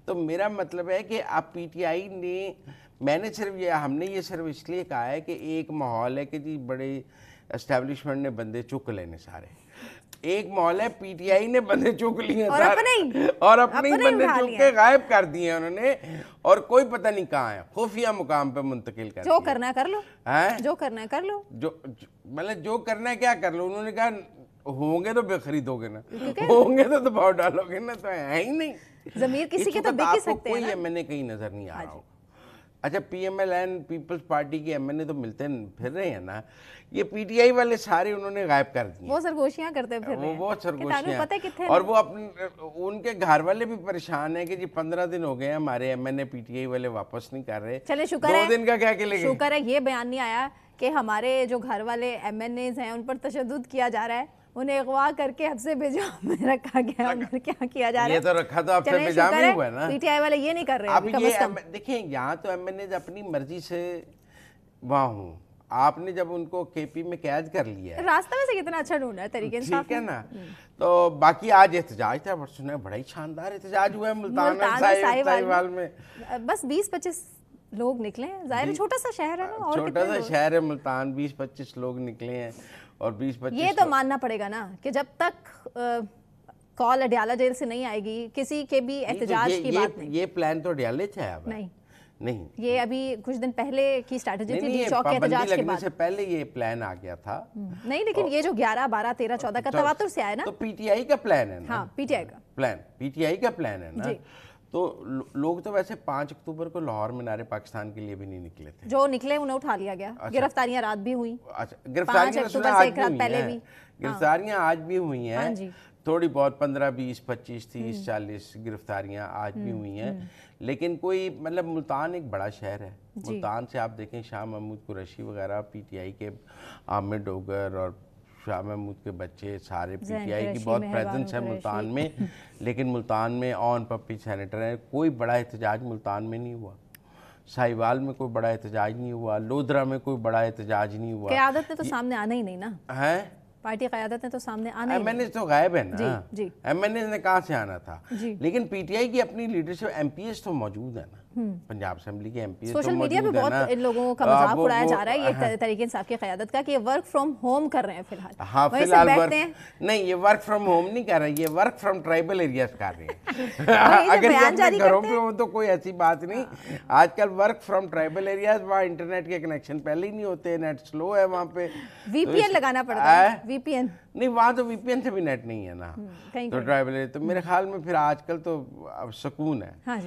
تو میرا مطلب ہے کہ اب PTI نے, میں نے صرف یہ, ہم نے یہ صرف اس لیے کہا ہے کہ ایک ماحول ہے کہ جی بڑے اسٹیبلشمنٹ نے بندے چک لینے سارے, ایک ماحول ہے PTI نے بندے چک لیے اور اپنے بندے چک کے غائب کر دیے انہوں نے, اور کوئی پتہ نہیں کہاں ہے, خفیہ مقام پہ منتقل کر دیا. جو کرنا ہے کر لو, جو کرنا ہے کر لو, مطلب جو کرنا ہے کیا کر لو. انہوں نے کہا ہوں گے تو بے خریدو گے نا, ہوں گے تو دباؤ ڈالو گے نا, تو ہے ہی نہیں. ضمیر کسی کے تو بک ہی سکتے ہیں. کوئی MNA کہیں نظر نہیں آ رہا ہو. اچھا PMLN پیپلز پارٹی کے MNA تو ملتے پھر رہے ہیں نا, یہ PTI والے سارے انہوں نے غائب کر دیے. وہ سرگوشیاں کرتے پھر رہے ہیں, وہ سرگوشیاں, اور وہ ان کے گھر والے بھی پریشان ہیں کہ جی 15 دن ہو گئے ہیں ہمارے MNA PTI والے واپس نہیں کر رہے. چلے شکر ہے, 2 دن کا کیا کہ لے گئے. شکر ہے یہ بیان نہیں آیا کہ ہمارے جو گھر والے MNAs ہیں ان پر تشدد کیا جا رہا ہے, انہیں اغوا کر کے حبس بجا میں رکھا گیا, کیا کیا جا رہا ہے. یہ تو رکھا تو حبس بجا میں ہوا ہے نا. PTI والے یہ نہیں کر رہے. اب یہ دیکھیں یہاں تو MNAs اپنی مرضی سے وہاں ہوں, آپ نے جب ان کو KP میں قید کر لیا ہے, راستہ میں سے کتنا اچھا ڈھونڈا ہے طریقے انصاف, ٹھیک ہے نا. تو باقی آج احتجاج تھا, سنا بڑا ہی شاندار احتجاج ہوا ہے ملتان ساہیوال میں. بس 20-25 لوگ نکلے ہیں, ظاہر چھوٹا سا شہر ہے نا, اور چھوٹا سا شہر ہے ملتان, 20-25 لوگ نکلے ہیں. اور 20-25 یہ تو ماننا پڑے گا نا کہ جب تک کال اڈیالہ جیل سے نہیں آئے گی کسی کے بھی احتجاج کی بات نہیں. یہ پلان تو اڈیالے سے ہے. نہیں, یہ ابھی کچھ دن پہلے کی اسٹریٹجی تھی, چوک کے احتجاج کے بعد سے پہلے یہ پلان آ گیا تھا. نہیں, لیکن یہ جو 11, 12, 13, 14 کا تواتر سے آیا نا, تو PTI کا پلان ہے نا. ہاں PTI کا پلان ہے نا. تو لوگ تو ویسے 5 اکتوبر کو لاہور مینار پاکستان کے لیے بھی نہیں نکلے تھے. جو نکلے انہیں اٹھا لیا گیا. گرفتاریاں رات بھی ہوئی. اچھا, گرفتاریاں آج بھی ہوئی ہیں, تھوڑی بہت 15, 20, 25, 30, 40 گرفتاریاں آج بھی ہوئی ہیں. لیکن کوئی مطلب ملتان ایک بڑا شہر ہے. ملتان سے آپ دیکھیں شاہ محمود قریشی وغیرہ PTI کے, عامر ڈوگر اور شاہ محمود کے بچے سارے PTI کی بہت پریزنس ہے ملتان میں. لیکن ملتان میں آن پپی سینیٹر ہیں. کوئی بڑا احتجاج ملتان میں نہیں ہوا, ساہیوال میں کوئی بڑا احتجاج نہیں ہوا, لودھرا میں کوئی بڑا احتجاج نہیں ہوا. قیادت نے تو سامنے آنا ہی نہیں نا, ہے پارٹی قیادت نے تو سامنے آنا ہی. MNAs تو غائب ہے نا, MNAs نے کہاں سے آنا تھا. لیکن PTI کی اپنی لیڈرشپ, MPs تو موجود ہے نا, پنجاب اسمبلی کے MPs سوشل میڈیا پہ بہت ان لوگوں کا مذاق اڑایا جا رہا ہے یہ تحریک انصاف کی قیادت کا کہ یہ ورک فرام ہوم کر رہے ہیں فی الحال. ہاں فی الحال نہیں, یہ ورک فرام ہوم نہیں کر رہے, یہ ورک فرام ٹرائبل ایریاز کر رہے ہیں. اگر یہ اپنے گھروں پہ ہوں تو کوئی ایسی بات نہیں. آج کل ورک فرام ٹرائبل ایریاز, وہاں انٹرنیٹ کے کنیکشن پہلے ہی نہیں ہوتے, نیٹ سلو ہے وہاں پہ, VPN لگانا پڑتا ہے. VPN نہیں, وہاں تو VPN سے بھی نیٹ نہیں ہے نا, تو ٹرائبل ایریا. تو میرے خیال میں پھر آج کل تو سکون ہے.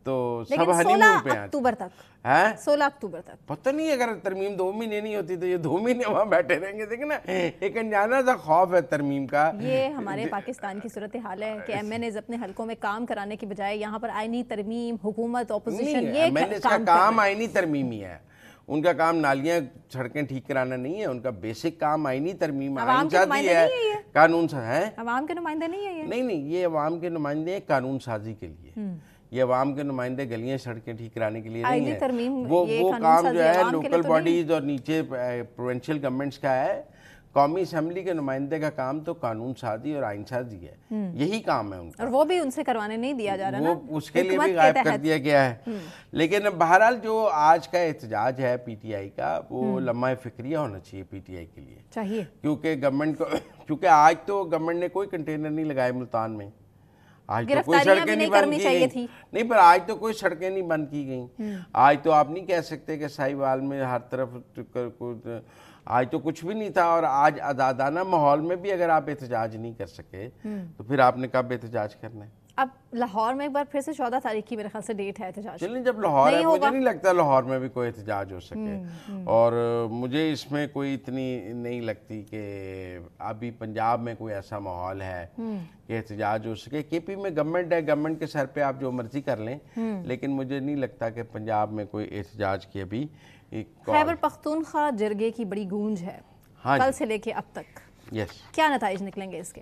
تو سب ہنی مون پہ ہیں. 16 اکتوبر تک پتہ نہیں, اگر ترمیم 2 مہینے نہیں ہوتی تو یہ 2 مہینے وہاں بیٹھے رہیں گے. دیکھیں نا, ایک انجانا سا خوف ہے ترمیم کا. یہ ہمارے پاکستان کی صورتحال ہے کہ MNAs اپنے حلقوں میں کام کرانے کی بجائے یہاں پر آئینی ترمیم, حکومت, اپوزیشن, یہ MNAs کا کام آئینی ترمیم ہی ہے. ان کا کام نالیاں سڑکیں ٹھیک کرانا نہیں ہے, ان کا بیسک کام آئینی ترمیم, آئین سازی ہے, قانون ہے. عوام کے نمائندے نہیں ہے یہ. نہیں, یہ عوام کے نمائندے قانون سازی کے لیے. یہ عوام کے نمائندے گلیاں سڑکیں ٹھیک کرانے کے لیے نہیں ہیں. وہ کام جو ہے لوکل باڈیز اور نیچے پروونشل گورنمنٹس کا ہے. कौमी असम्बली के नुमाइंदे का काम तो कानून साजी और आइन साजी है, यही काम है उनका, और वो भी उनसे करवाने नहीं दिया जा रहा ना, वो उसके लिए भी गायब कर दिया गया है। लेकिन बहरहाल जो आज का एहतजाज है पीटीआई का, वो लम्हा फिक्रिया होना चाहिए पीटीआई के लिए, चाहिए, क्योंकि गवर्नमेंट को, क्योंकि आज तो गवर्नमेंट ने कोई कंटेनर नहीं लगाए मुल्तान में, आज तो कोई सड़कें नहीं बंद की गई, नहीं पर आज तो कोई सड़कें नहीं बंद की गई। आज तो आप नहीं कह सकते कि साहिवाल में हर तरफ आज तो कुछ भी नहीं था, और आज आज़ादाना माहौल में भी अगर आप एहतजाज नहीं कर सके तो फिर आपने कब एहतजाज करना है? अब लाहौर में एक बार फिर से 14 तारीख की मेरे ख्याल से डेट है एहतजाज। चलिए, जब लाहौर है, मुझे नहीं लगता लाहौर में भी कोई एहतजाज हो सके, और मुझे इसमें कोई इतनी नहीं लगती कि अभी पंजाब में कोई ऐसा माहौल है कि एहतजाज हो सके। केपी में गवर्नमेंट है, गवर्नमेंट के सर पे आप जो मर्जी कर लें, लेकिन मुझे नहीं लगता कि पंजाब में कोई एहतजाज की अभी। खैबर पख्तूनख्वा जिरगे की बड़ी गूंज है, कल से लेके अब तक, क्या नताइज निकलेंगे इसके?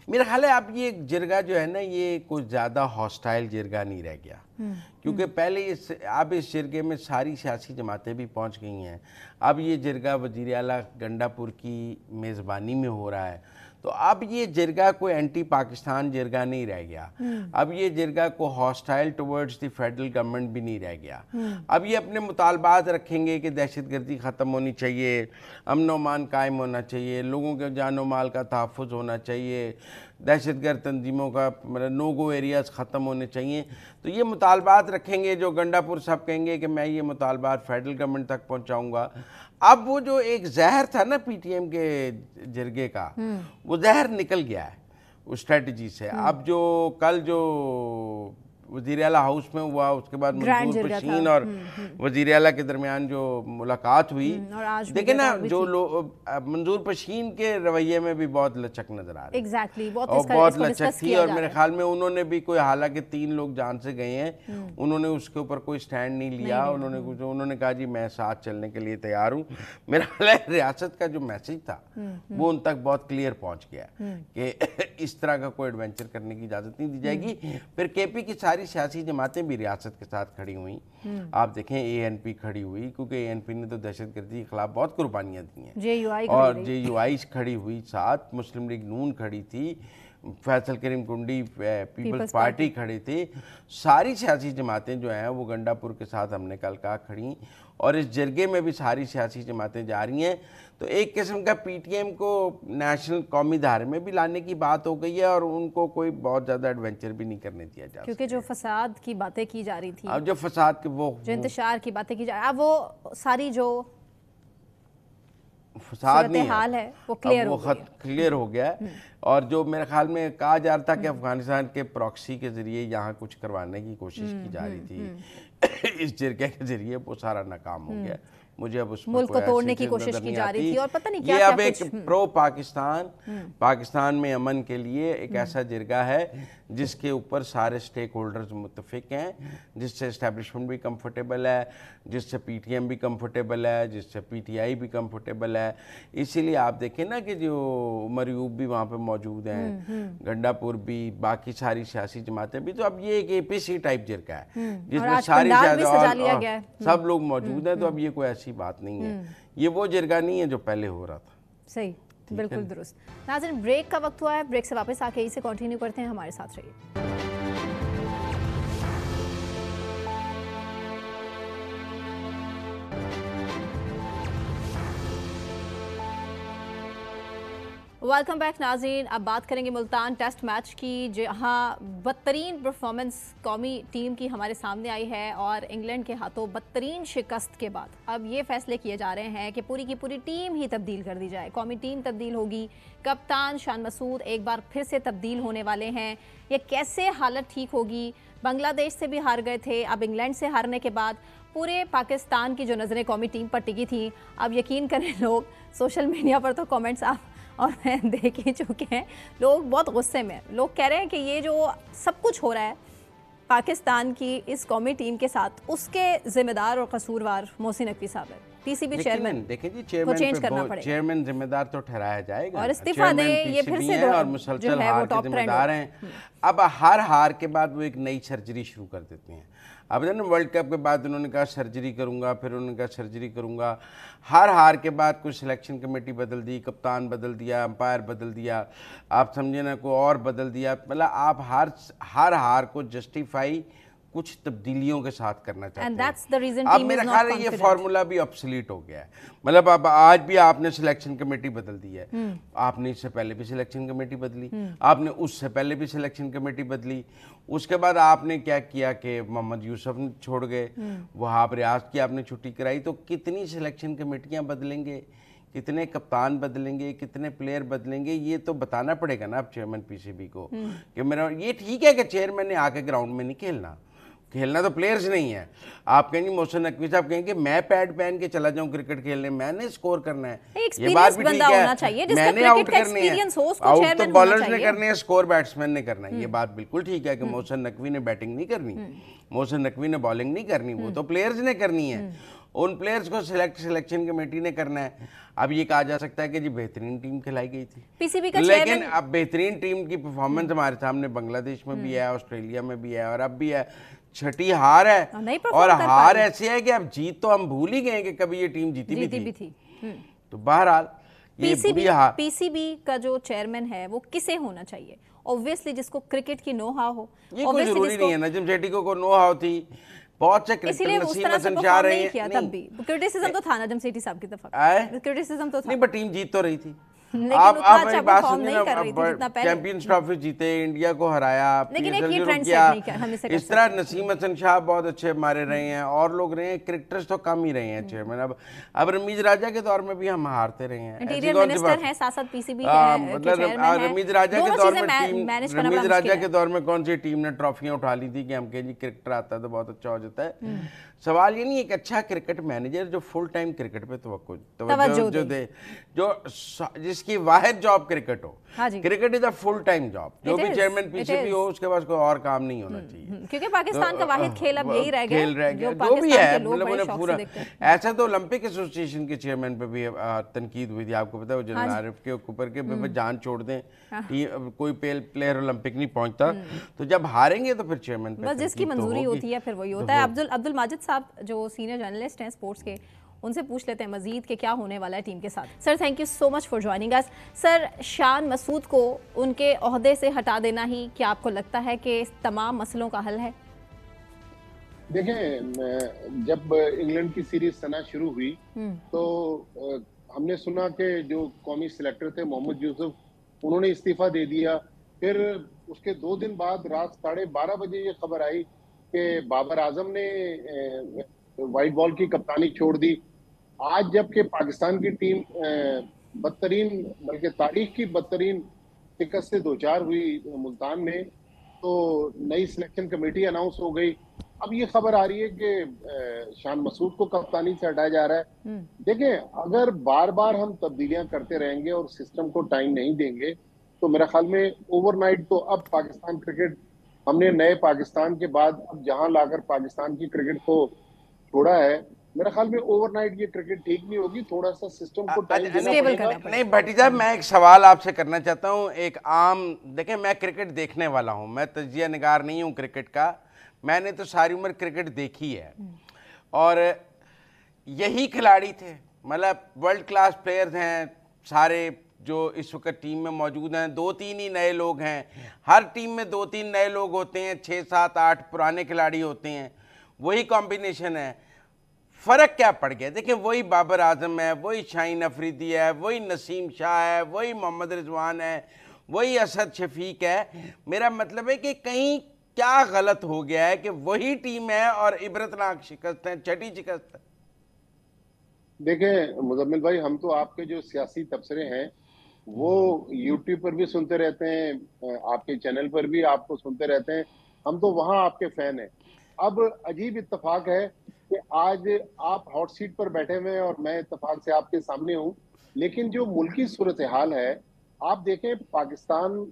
मेरा ख्याल है अब ये जिरगा जो है ना, ये कुछ ज़्यादा हॉस्टाइल जिरगा नहीं रह गया, क्योंकि पहले अब इस जिरगे में सारी सियासी जमातें भी पहुंच गई हैं। अब ये जिरगा वज़ीर आला गंडापुर की मेज़बानी में हो रहा है, तो अब ये जिरगा कोई एंटी पाकिस्तान जिरगा नहीं रह गया, अब ये जिरगा को hostile towards the federal government भी नहीं रह गया। अब ये अपने मुतालबात रखेंगे कि दहशतगर्दी ख़त्म होनी चाहिए, अमन व अमान कायम होना चाहिए, लोगों के जान व माल का तहफ़्फ़ुज़ होना चाहिए, दहशतगर्द तंजीमों का मतलब नो गो एरियाज़ ख़त्म होने चाहिए। तो ये मुतालबात रखेंगे, जो गंडापुर सब कहेंगे कि मैं ये मुतालबात फेडरल गवर्नमेंट तक पहुँचाऊँगा। अब वो जो एक जहर था ना पीटीएम के जिरगे का, वो जहर निकल गया है उस स्ट्रेटजी से। अब जो कल जो वज़ीर आला हाउस में हुआ, उसके बाद मंजूर पशीन और वज़ीर आला के दरमियान जो मुलाकात हुई, देखे ना जो मंजूर पशीन के रवैये में भी बहुत लचक नजर आ रही है, बहुत लचक थी। और मेरे ख्याल में उन्होंने भी कोई, हालांकि 3 लोग जान से गए हैं, उन्होंने उसके ऊपर कोई स्टैंड नहीं लिया, उन्होंने कहा जी मैं साथ चलने के लिए तैयार हूँ। मेरा ख्याल है रियासत का जो मैसेज था वो उन तक बहुत क्लियर पहुँच गया कि इस तरह का कोई एडवेंचर करने की इजाज़त नहीं दी जाएगी। फिर केपी की सारी सियासी जमातें भी रियासत के साथ खड़ी हुई, आप देखें एएनपी खड़ी हुई, क्योंकि एएनपी ने तो दहशतगर्दी के खिलाफ बहुत कुर्बानियां दी हैं, और जेयूआई खड़ी हुई, साथ मुस्लिम लीग नून खड़ी थी, फैसल करीम कुंडी पीपल्स पार्टी खड़ी थी, सारी सियासी जमातें जो हैं वो गंडापुर के साथ हमने कल कहा खड़ी, और इस जरगे में भी सारी सियासी जमातें जा रही हैं। तो एक किस्म का पीटीएम को नेशनल कौमी धारे में भी लाने की बात हो गई है, और उनको कोई बहुत ज़्यादा एडवेंचर भी नहीं करने दिया जा, क्योंकि जो फसाद की बातें की जा रही थी, अब जो फसाद के वो जो इंतशार की बातें की जा रही, अब वो सारी जो फसाद नहीं हाल है वो क्लियर हो गया है। और जो मेरे ख्याल में कहा जा रहा था कि अफगानिस्तान के प्रॉक्सी के ज़रिए यहाँ कुछ करवाने की कोशिश की जा रही थी इस जिरगे के ज़रिए, वो सारा नाकाम हो गया। मुझे अब उस मुल्क को तोड़ने की कोशिश की जा रही थी, और पता नहीं क्या ये अब एक प्रो पाकिस्तान में अमन के लिए एक ऐसा जिरगा है जिसके ऊपर सारे स्टेक होल्डर्स मुत्तफिक हैं, जिससे एस्टेब्लिशमेंट भी कंफर्टेबल है, जिससे पीटीएम भी कंफर्टेबल है, जिससे पीटीआई भी कंफर्टेबल है। इसीलिए आप देखें ना कि जो उमर यूब भी वहाँ पे मौजूद हैं, गंडापुर भी, बाकी सारी सियासी जमातें भी, तो अब ये एक एपीसी टाइप जिरगा है जिसमें सारी सब लोग मौजूद हैं। तो अब ये कोई ऐसी बात नहीं है, ये वो जिरगा नहीं है जो पहले हो रहा था। सही, बिल्कुल दुरुस्त। नाज़रीन, ब्रेक का वक्त हुआ है, ब्रेक से वापस आके इसे कंटिन्यू करते हैं, हमारे साथ रहिए। वेलकम बैक नाज़रीन। अब बात करेंगे मुल्तान टेस्ट मैच की, जहाँ बदतरीन परफॉर्मेंस कौमी टीम की हमारे सामने आई है, और इंग्लैंड के हाथों बदतरीन शिकस्त के बाद अब ये फैसले किए जा रहे हैं कि पूरी की पूरी टीम ही तब्दील कर दी जाए। कौमी टीम तब्दील होगी, कप्तान शान मसूद एक बार फिर से तब्दील होने वाले हैं। ये कैसे हालत ठीक होगी? बांग्लादेश से भी हार गए थे, अब इंग्लैंड से हारने के बाद पूरे पाकिस्तान की जो नज़रें कौमी टीम पर टिकी थी, अब यकीन करें लोग सोशल मीडिया पर तो कमेंट्स आप और मैं देख ही चुके हैं, लोग बहुत गुस्से में, लोग कह रहे हैं कि ये जो सब कुछ हो रहा है पाकिस्तान की इस कौमी टीम के साथ, उसके जिम्मेदार और कसूरवार मोहसिन नकवी साहब है, पीसीबी चेयरमैन। देखिए जी, चेयरमैन जिम्मेदार तो ठहराया जाएगा, और इस्तीफा दें, ये फिर से और मुसलसल हार के जिम्मेदार हैं। अब हर हार के बाद वो एक नई सर्जरी शुरू कर देते हैं। اب نا ورلڈ کپ کے بعد انہوں نے کہا سرجری کروں گا, پھر انہوں نے کہا سرجری کروں گا, ہر ہار کے بعد کوئی سلیکشن کمیٹی بدل دی, کپتان بدل دیا, امپائر بدل دیا, آپ سمجھے نا کوئی اور بدل دیا, مطلب آپ ہر ہار کو جسٹیفائی کچھ تبدیلیوں کے ساتھ کرنا چاہتے ہیں. اب میرا خیال ہے یہ فارمولا بھی obsolete ہو گیا ہے. مطلب اب آج بھی آپ نے سلیکشن کمیٹی بدل دی ہے, آپ نے اس سے پہلے بھی سلیکشن کمیٹی بدلی, آپ نے اس سے پہلے بھی سلیکشن کمیٹی بدلی, اس کے بعد آپ نے کیا کیا کہ محمد یوسف چھوڑ گئے, وہاب ریاض کی آپ نے چھٹی کرائی. تو کتنی سلیکشن کمیٹیاں بدلیں گے, کتنے کپتان بدلیں گے, کتنے پلیئر بدلیں گے, یہ تو بتانا پڑے گا نا اب چیئرمین پی سی بی کو کہ میرا یہ ٹھیک ہے کہ چیئرمین نے آ کے گراؤنڈ میں نہیں کھیلنا تو پلیئرز نہیں ہے. آپ کہیں گے محسن نقوی صاحب کہیں کہ میں پیڈ پہن کے چلا جاؤں کرکٹ کھیلنے, میں نے سکور کرنا ہے, یہ بات بھی ٹھیک ہے, میں نے آؤٹ کرنے ہیں, آؤٹ تو بالرز نے کرنے ہیں, سکور بیٹسمین نے کرنا ہے, یہ بات بالکل ٹھیک ہے کہ محسن نقوی نے بیٹنگ نہیں کرنی, محسن نقوی نے بالنگ نہیں کرنی, وہ تو پلیئرز نے کرنی ہے, ان پلیئرز کو سلیکشن کمیٹی نے کرنا ہے. اب یہ کہا جا سکتا ہے کہ جی بہترین ٹیم کھلائی گئی تھی, لیکن اب بہترین ٹیم کی پرفارمنس ہمارے سامنے بنگلہ دیش میں بھی ہے, آسٹریلیا میں بھی ہے, اور اب بھی ہے, چھٹی ہار ہے, اور ہار ایسی ہے کہ اب جیت تو ہم بھول ہی گئے کہ کبھی یہ ٹیم جیتی بھی تھی. تو بہرحال پی سی بی کا جو چیئرمین ہے وہ کسے ہونا چاہیے؟ اوبویسلی جس کو کرکٹ کی نو ہاؤ ہو. یہ کوئی ضروری نہیں ہے, نجم سیٹھی کو نو ہاؤ تھی, بہت سے کرکٹر نسیم حسن شاہ رہے ہیں, تب بھی کرٹیسزم تو تھا نجم سیٹھی صاحب کی طرف, کرٹیسزم تو تھا نہیں, بٹ ٹیم جیت تو رہی تھی. آپ میری بات سنیں نا, چیمپئنز ٹرافی جیتے, انڈیا کو ہرایا, اس طرح نسیم حسن شاہ بہت اچھے ہمارے رہے ہیں, اور لوگ رہے ہیں, کرکٹرز تو کم ہی رہے ہیں چیئرمین. اب رمیز راجہ کے دور میں بھی ہم ہارتے رہے ہیں, رمیز راجہ کے دور میں کون سی ٹیم نے ٹرافیاں اٹھا لی تھی کہ ہم کہیں جی کرکٹر آتا ہے تو بہت اچھا ہو جاتا ہے. سوال یہ نہیں, ایک اچھا کرکٹ مینیجر جو فل ٹائم کرکٹ پہ توجہ دے, جو جس کی واحد جاب کرکٹ ہو. Cricket is a full time job, جو بھی چیئرمین پی سی بی ہو اس کے پاس کوئی اور کام نہیں ہونا چاہیے, کیونکہ پاکستان کا واحد کھیل اب یہی رہ گیا, جو بھی ہے. مطلب پورا ایسا تو اولمپک ایسوسیشن کے چیئرمین پہ بھی تنقید ہوئی تھی, آپ کو پتا ہے, وہ جنرل عارف کے اوپر کے جان چھوڑ دیں, کوئی پلیئر اولمپک نہیں پہنچتا, تو جب ہاریں گے تو پھر چیئرمین پہ بس جس کی منظوری ہوتی ہے پھر وہی ہوتا ہے. عبد الماجد صاحب جو سینئر جرنلسٹ ہیں اسپورٹس کے, ان سے پوچھ لیتے ہیں مزید کہ کیا ہونے والا ہے ٹیم کے ساتھ. Sir thank you so much for joining us. Sir Shan Masood کو ان کے عہدے سے ہٹا دینا ہی کیا آپ کو لگتا ہے کہ تمام مسئلوں کا حل ہے؟ دیکھیں, جب انگلینڈ کی سیریز سنا شروع ہوئی تو ہم نے سنا کہ جو قومی سلیکٹر تھے محمد یوسف, انہوں نے استعفیٰ دے دیا. پھر اس کے 2 دن بعد رات 12:30 بجے یہ خبر آئی کہ بابر اعظم نے وائٹ بال کی کپتانی چھوڑ دی. آج جب کہ پاکستان کی ٹیم بدترین, بلکہ تاریخ کی بدترین شکست سے دوچار ہوئی ملتان میں, تو نئی سلیکشن کمیٹی اناؤنس ہو گئی. اب یہ خبر آ رہی ہے کہ شان مسعود کو کپتانی سے ہٹایا جا رہا ہے. دیکھیں, اگر بار بار ہم تبدیلیاں کرتے رہیں گے اور سسٹم کو ٹائم نہیں دیں گے تو میرا خیال میں اوور نائٹ تو اب پاکستان کرکٹ, ہم نے نئے پاکستان کے بعد اب جہاں لا کر پاکستان کی کرکٹ کو چھوڑا ہے, میرا خیال میں اوور نائٹ یہ کرکٹ ٹھیک نہیں ہوگی. تھوڑا سا سسٹم کو ٹائم دینا پڑے گا. نہیں بھٹی صاحب, میں ایک سوال آپ سے کرنا چاہتا ہوں, ایک عام, دیکھیں میں کرکٹ دیکھنے والا ہوں, میں تجزیہ نگار نہیں ہوں کرکٹ کا, میں نے تو ساری عمر کرکٹ دیکھی ہے, اور یہی کھلاڑی تھے, مطلب ورلڈ کلاس پلیئرز ہیں سارے جو اس وقت ٹیم میں موجود ہیں. 2-3 ہی نئے لوگ ہیں, ہر ٹیم میں 2-3 نئے لوگ ہوتے ہیں, 6-7-8 پرانے کھلاڑی ہوتے ہیں, وہی کمبینیشن ہے. فرق کیا پڑ گیا؟ دیکھیں, وہی بابر اعظم ہے, وہی شاہین افریدی ہے, وہی نسیم شاہ ہے, وہی محمد رضوان ہے, وہی اسد شفیق ہے. میرا مطلب ہے کہ کہیں کیا غلط ہو گیا ہے کہ وہی ٹیم ہے اور عبرتناک شکست ہے, چھٹی شکست ہے. دیکھیں مزمل بھائی, ہم تو آپ کے جو سیاسی تبصرے ہیں وہ یوٹیوب پر بھی سنتے رہتے ہیں, آپ کے چینل پر بھی آپ کو سنتے رہتے ہیں, ہم تو وہاں آپ کے فین ہیں. اب عجیب اتفاق ہے کہ آج آپ ہاٹ سیٹ پر بیٹھے ہوئے ہیں اور میں اتفاق سے آپ کے سامنے ہوں, لیکن جو ملکی صورتحال ہے آپ دیکھیں, پاکستان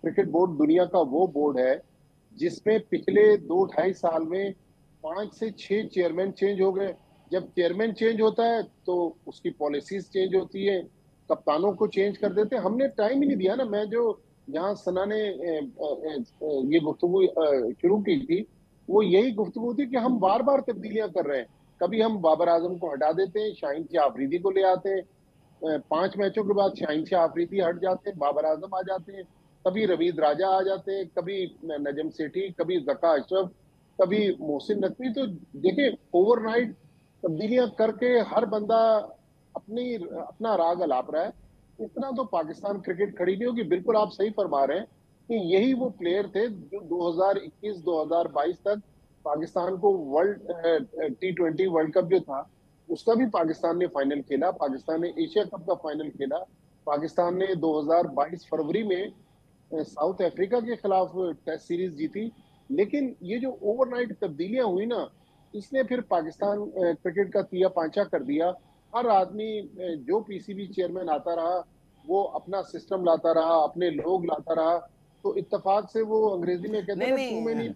کرکٹ بورڈ دنیا کا وہ بورڈ ہے جس میں پچھلے 2-2.5 سال میں 5 سے 6 چیئرمین چینج ہو گئے. جب چیئرمین چینج ہوتا ہے تو اس کی پالیسیز چینج ہوتی ہے, کپتانوں کو چینج کر دیتے ہیں. ہم نے ٹائم ہی نہیں دیا نا. میں جو جہاں سنا نے یہ گفتگو شروع کی تھی, وہ یہی گفتگو تھی کہ ہم بار بار تبدیلیاں کر رہے ہیں. کبھی ہم بابر اعظم کو ہٹا دیتے ہیں, شاہین شاہ آفریدی کو لے آتے ہیں, 5 میچوں کے بعد شاہین شاہ آفریدی ہٹ جاتے ہیں, بابر اعظم آ جاتے ہیں, کبھی روید راجہ آ جاتے ہیں, کبھی نجم سیٹھی, کبھی ذکا اشرف, کبھی محسن نقوی. تو دیکھیں اوور نائٹ تبدیلیاں کر کے ہر بندہ اپنا راگ الاپ رہا ہے. اتنا تو پاکستان کرکٹ کھڑی نہیں ہوگی. بالکل آپ صحیح فرما رہے ہیں کہ یہی وہ پلیئر تھے جو 2021-2022 تک پاکستان کو T20 ورلڈ کپ جو تھا اس کا بھی پاکستان نے فائنل کھیلا, پاکستان نے ایشیا کپ کا فائنل کھیلا, پاکستان نے 2022 فروری میں ساؤتھ افریقہ کے خلاف ٹیسٹ سیریز جیتی. لیکن یہ جو اوور نائٹ تبدیلیاں ہوئی نا, اس نے پھر پاکستان کرکٹ کا تیا پانچا کر دیا. ہر آدمی جو پی سی بی چیئرمین آتا رہا وہ اپنا سسٹم لاتا رہا, اپنے لوگ لاتا رہا. تو اتفاق سے وہ انگریزی میں کہتے ہیں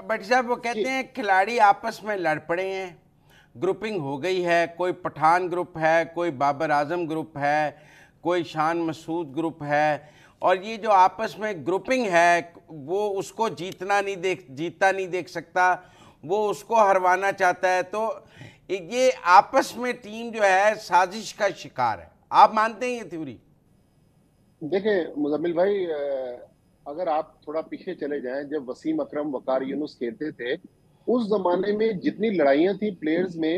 بٹ صاحب وہ کہتے ہیں کھلاڑی آپس میں لڑ پڑے ہیں, گروپنگ ہو گئی ہے, کوئی پٹھان گروپ ہے, کوئی بابر اعظم گروپ ہے, کوئی شان مسعود گروپ ہے, اور یہ جو آپس میں گروپنگ ہے وہ اس کو جیتتا نہیں دیکھ سکتا, وہ اس کو ہروانا چاہتا ہے. تو یہ آپس میں ٹیم جو ہے سازش کا شکار ہے. آپ مانتے ہیں یہ تھیوری؟ دیکھیں مزمل بھائی, اگر آپ تھوڑا پیچھے چلے جائیں, جب وسیم اکرم وقار یونس کھیلتے تھے اس زمانے میں جتنی لڑائیاں تھیں پلیئرز میں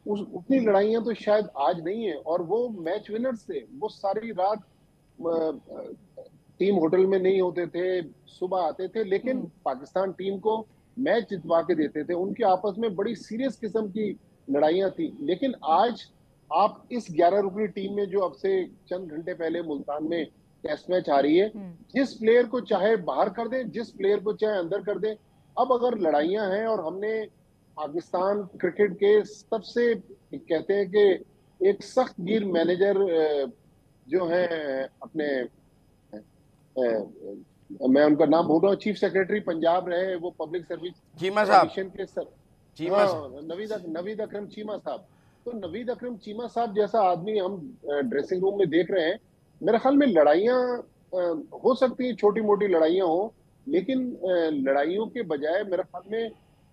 اتنی لڑائیاں تو شاید آج نہیں ہیں. اور وہ میچ ونرز تھے, وہ ساری رات ٹیم ہوٹل میں نہیں ہوتے تھے, صبح آتے تھے, لیکن پاکستان ٹیم کو میچ جتوا کے دیتے تھے. ان کے آپس میں بڑی سیریس قسم کی لڑائیاں تھیں. لیکن آج آپ اس 11 رکنی ٹیم میں جو اب سے چند گھنٹے پہلے ملتان میں ٹیسٹ میچ آ رہی ہے, جس پلیئر کو چاہے باہر کر دیں, جس پلیئر کو چاہے اندر کر دیں. اب اگر لڑائیاں ہیں, اور ہم نے پاکستان کرکٹ کے سب سے کہتے ہیں کہ ایک سخت گیر مینیجر جو ہیں اپنے, میں ان کا نام بھول رہا ہوں, چیف سیکرٹری پنجاب رہے, وہ پبلک سروس کمیشن کے نوید اکرم چیمہ صاحب. تو نوید اکرم چیمہ صاحب جیسا آدمی ہم ڈریسنگ روم میں دیکھ رہے ہیں. میرے خیال میں لڑائیاں ہو سکتی ہیں, چھوٹی موٹی لڑائیاں ہوں, لیکن لڑائیوں کے بجائے میرے خیال میں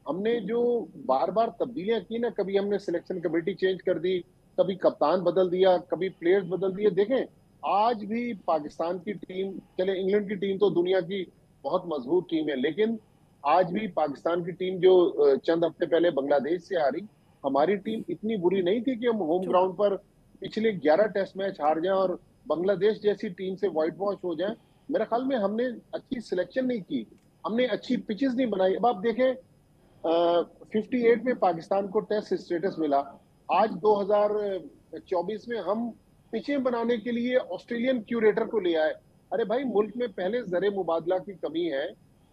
ہم نے جو بار بار تبدیلیاں کی نا, کبھی ہم نے سلیکشن کمیٹی چینج کر دی, کبھی کپتان بدل دیا, کبھی پلیئرز بدل دیے. دیکھیں آج بھی پاکستان کی ٹیم, چلے انگلینڈ کی ٹیم تو دنیا کی بہت مضبوط ٹیم ہے, لیکن آج بھی پاکستان کی ٹیم جو چند ہفتے پہلے بنگلہ دیش سے ہاری, ہماری ٹیم اتنی بری نہیں تھی کہ ہم ہوم گراؤنڈ پر پچھلے 11 ٹیسٹ میچ ہار جائیں اور بنگلہ دیش جیسی ٹیم سے وائٹ واش ہو جائیں. میرے خیال میں ہم نے اچھی سلیکشن نہیں کی, ہم نے اچھی پچز نہیں بنائی. اب آپ دیکھیں 58 میں پاکستان کو ٹیسٹ اسٹیٹس ملا, آج 2024 میں ہم پچیں بنانے کے لیے آسٹریلین کیوریٹر کو لے آئے. ارے بھائی ملک میں پہلے زر مبادلہ کی کمی ہے,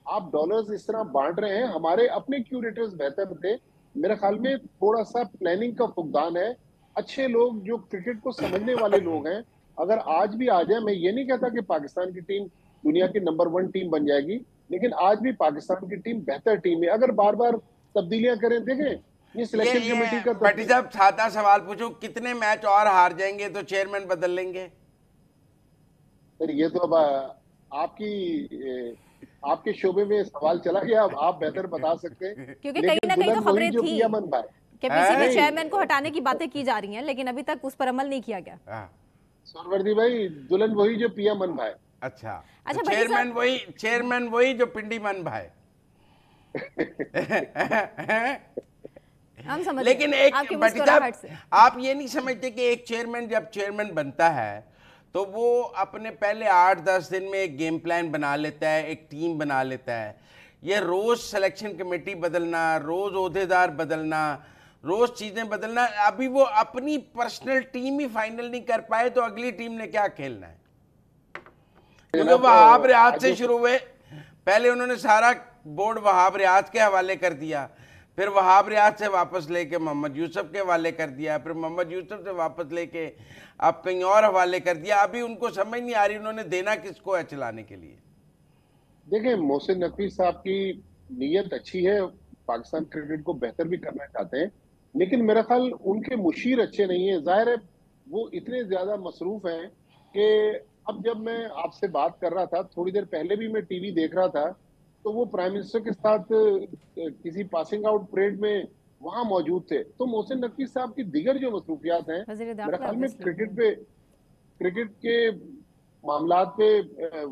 آپ ڈالرز اس طرح بانٹ رہے ہیں. ہمارے اپنے کیوریٹرز بہتر تھے. میرے خیال میں تھوڑا سا پلاننگ کا فقدان ہے. اچھے لوگ جو کرکٹ کو سمجھنے والے لوگ ہیں اگر آج بھی آ جائیں, میں یہ نہیں کہتا کہ پاکستان کی ٹیم دنیا کی نمبر 1 ٹیم بن جائے گی, لیکن آج بھی پاکستان کی ٹیم بہتر ٹیم ہے. اگر بار بار تبدیلیاں کریں, دیکھیں یہ سلیکشن کمیٹی کا بٹی صاحب سادہ سوال پوچھوں, کتنے میچ اور ہار جائیں گے تو چیئرمین بدل لیں گے؟ یہ تو اب آپ کے شعبے میں سوال چلا گیا, اب آپ بہتر بتا سکتے ہیں. کیونکہ کہیں نہ کہیں تو خبریں تھیں کہ پی سی بی چیئرمین کو ہٹانے کی باتیں کی جا رہی ہیں, لیکن ابھی تک اس پر عمل نہیں کیا گیا. سوروردی بھائی, دلہن وہی جو پیا من بھائی. اچھا, چیئرمین وہی جو پنڈی من بھائی. لیکن ایک آپ یہ نہیں سمجھتے کہ ایک چیئرمین جب چیئرمین بنتا ہے تو وہ اپنے پہلے 8-10 دن میں ایک گیم پلان بنا لیتا ہے, ایک ٹیم بنا لیتا ہے. یہ روز سلیکشن کمیٹی بدلنا, روز عہدیدار بدلنا, روز چیزیں بدلنا, ابھی وہ اپنی پرسنل ٹیم ہی فائنل نہیں کر پائے تو اگلی ٹیم نے کیا کھیلنا ہے؟ کیونکہ وہاب ریاض سے شروع ہوئے, پہلے انہوں نے سارا بورڈ وہاب ریاض کے حوالے کر دیا, پھر وہاب ریاض سے واپس لے کے محمد یوسف کے حوالے کر دیا, پھر محمد یوسف سے واپس لے کے اب کہیں اور حوالے کر دیا. ابھی ان کو سمجھ نہیں آ رہی انہوں نے دینا کس کو ہے چلانے کے لیے. دیکھیں محسن نقوی صاحب کی نیت اچھی ہے, پاکستان کرکٹ کو بہتر بھی کرنا چاہتے ہیں, لیکن میرا خیال ان کے مشیر اچھے نہیں ہیں. ظاہر ہے وہ اتنے زیادہ مصروف ہیں کہ اب جب میں آپ سے بات کر رہا تھا, تھوڑی دیر پہلے بھی میں ٹی وی دیکھ رہا تھا, तो वो प्राइम मिनिस्टर के साथ किसी पासिंग आउट परेड में वहां मौजूद थे। तो मोहसिन नकवी साहब की दीगर जो मसरूफियात हैं, मेरे ख्याल में क्रिकेट के मामलात पे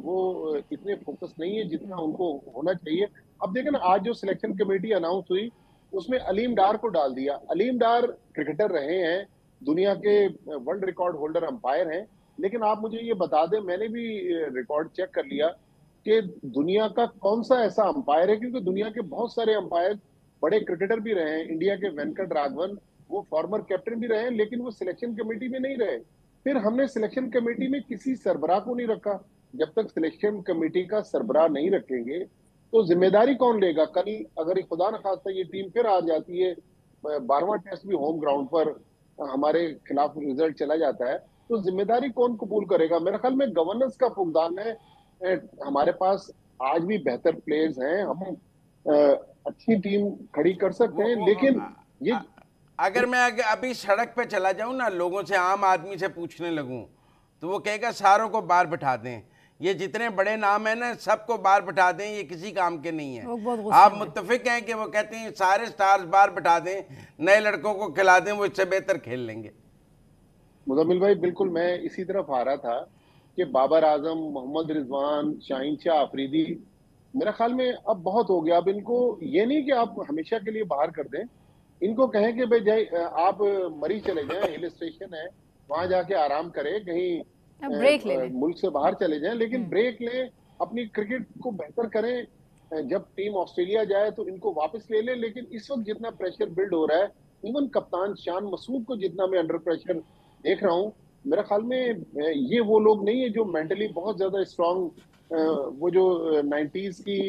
वो इतने फोकस नहीं है जितना उनको होना चाहिए। अब देखें ना, आज जो सिलेक्शन कमेटी अनाउंस हुई उसमें अलीम डार को डाल दिया। अलीम डार क्रिकेटर रहे हैं, दुनिया के वर्ल्ड रिकॉर्ड होल्डर अंपायर हैं, लेकिन आप मुझे ये बता दें, मैंने भी रिकॉर्ड चेक कर लिया कि दुनिया का कौन सा ऐसा अंपायर है, क्योंकि दुनिया के बहुत सारे अंपायर बड़े क्रिकेटर भी रहे हैं। इंडिया के वेंकट राघवन वो फॉर्मर कैप्टन भी रहे हैं, लेकिन वो सिलेक्शन कमेटी में नहीं रहे। फिर हमने सिलेक्शन कमेटी में किसी सरबराह को नहीं रखा। जब तक सिलेक्शन कमेटी का सरबराह नहीं रखेंगे तो जिम्मेदारी कौन लेगा? कल अगर खुदा न खास्ता ये टीम फिर आ जाती है, 12वां टेस्ट भी होम ग्राउंड पर हमारे खिलाफ रिजल्ट चला जाता है, तो जिम्मेदारी कौन कबूल करेगा? मेरे ख्याल में गवर्नेंस का फुकदान है। हमारे पास आज भी बेहतर प्लेयर्स हैं, हम अच्छी टीम खड़ी कर सकते हैं, लेकिन ये अगर मैं अभी सड़क पे चला जाऊं ना, लोगों से, आम आदमी से पूछने लगूं, तो वो कहेगा सारों को बाहर बैठा दें, ये जितने बड़े नाम हैं ना सबको बाहर बैठा दें, ये किसी काम के नहीं है। आप मुत्तफिक हैं कि वो कहते हैं सारे स्टार्स बाहर बैठा दें, नए लड़कों को खिला दें, वो इससे बेहतर खेल लेंगे। मुजम्मिल भाई, बिल्कुल मैं इसी तरफ आ रहा था कि बाबर आजम, मोहम्मद रिजवान, शाहीन शाह अफरीदी, मेरे ख्याल में अब बहुत हो गया। अब इनको ये नहीं कि आप हमेशा के लिए बाहर कर दें, इनको कहें कि भाई आप मरी चले जाएं, हिल स्टेशन है, वहां जाके आराम करें, कहीं ब्रेक ले मुल्क से बाहर चले जाएं, लेकिन ब्रेक लें, अपनी क्रिकेट को बेहतर करें। जब टीम ऑस्ट्रेलिया जाए तो इनको वापस ले लें। लेकिन इस वक्त जितना प्रेशर बिल्ड हो रहा है, इवन कप्तान शान मसूद को जितना मैं अंडर प्रेशर देख रहा हूँ, मेरे ख्याल में ये वो लोग नहीं है जो मेंटली बहुत ज्यादा स्ट्रांग, वो जो 90s की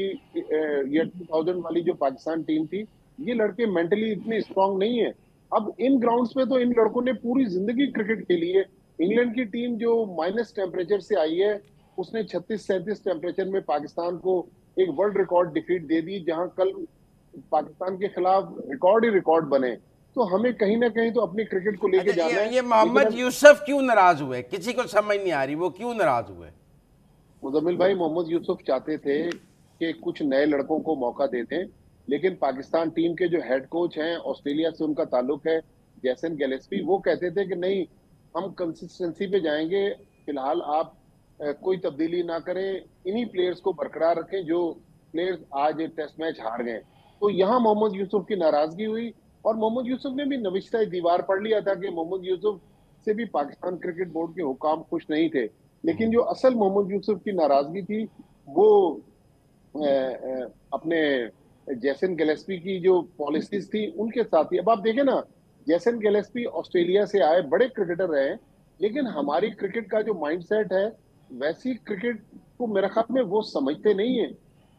या 2000 वाली जो पाकिस्तान टीम थी, ये लड़के मेंटली इतने स्ट्रांग नहीं है। अब इन ग्राउंड्स पे तो इन लड़कों ने पूरी जिंदगी क्रिकेट खेली है। इंग्लैंड की टीम जो माइनस टेम्परेचर से आई है, उसने 36-37 टेम्परेचर में पाकिस्तान को एक वर्ल्ड रिकॉर्ड डिफीट दे दी, जहां कल पाकिस्तान के खिलाफ रिकॉर्ड ही रिकॉर्ड बने। तो हमें कहीं ना कहीं तो अपनी क्रिकेट को लेके जाना है। ये मोहम्मद यूसुफ क्यों नाराज हुए? किसी को समझ नहीं आ रही वो क्यों नाराज हुए। मुजम्मिल भाई, मोहम्मद यूसुफ चाहते थे कि कुछ नए लड़कों को मौका देते, लेकिन पाकिस्तान टीम के जो हेड कोच हैं, ऑस्ट्रेलिया से उनका ताल्लुक है, जैसन गिलेस्पी, वो कहते थे कि नहीं, हम कंसिस्टेंसी पे जाएंगे, फिलहाल आप कोई तब्दीली ना करें, इन्हीं प्लेयर्स को बरकरार रखें जो प्लेयर्स आज टेस्ट मैच हार गए। तो यहाँ मोहम्मद यूसुफ की नाराजगी हुई, और मोहम्मद यूसुफ ने भी नविश्ता दीवार पढ़ लिया था कि मोहम्मद यूसुफ से भी पाकिस्तान क्रिकेट बोर्ड के हुकाम खुश नहीं थे। लेकिन जो असल मोहम्मद यूसुफ की नाराजगी थी वो अपने जैसन गिलेस्पी की जो पॉलिसीज थी उनके साथ ही। अब आप देखें ना, जैसन गिलेस्पी ऑस्ट्रेलिया से आए, बड़े क्रिकेटर रहे, लेकिन हमारी क्रिकेट का जो माइंडसेट है, वैसी क्रिकेट को मेरे ख्याल में वो समझते नहीं है।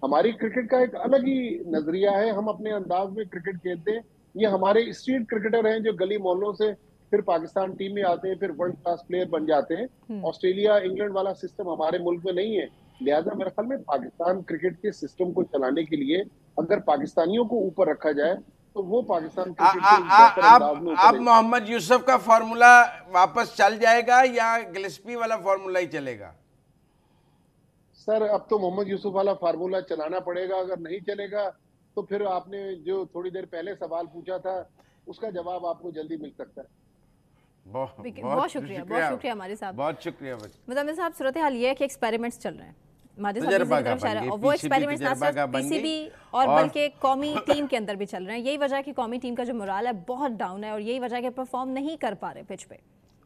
हमारी क्रिकेट का एक अलग ही नजरिया है, हम अपने अंदाज में क्रिकेट खेलते हैं। ये हमारे स्ट्रीट क्रिकेटर हैं जो गली मोहल्लों से फिर पाकिस्तान टीम में आते हैं, फिर वर्ल्ड क्लास प्लेयर बन जाते हैं। ऑस्ट्रेलिया, इंग्लैंड वाला सिस्टम हमारे मुल्क में नहीं है। लिहाजा मेरे ख्याल में पाकिस्तान क्रिकेट के सिस्टम को चलाने के लिए अगर पाकिस्तानियों को ऊपर रखा जाए तो वो पाकिस्तान क्रिकेट अब मोहम्मद यूसुफ का फॉर्मूला वापस चल जाएगा या गिलेस्पी वाला फॉर्मूला ही चलेगा? सर, अब तो मोहम्मद यूसुफ वाला फार्मूला चलाना पड़ेगा। अगर नहीं चलेगा तो फिर आपने जो थोड़ी देर पहले सवाल पूछा था उसका जवाब आपको जल्दी मिल सकता है। बहुत शुक्रिया हमारे साहब, बहुत शुक्रिया। मुज़म्मिल साहब, सूरत हाल ये है कि एक्सपेरिमेंट्स चल रहे हैं, और वो एक्सपेरिमेंट्स ना सिर्फ पीसीबी और बल्कि कौमी टीम के अंदर भी चल रहे हैं। यही वजह है कि कौमी टीम का जो मोराल है बहुत डाउन है, और यही वजह है कि परफॉर्म नहीं कर पा रहे पिच पे।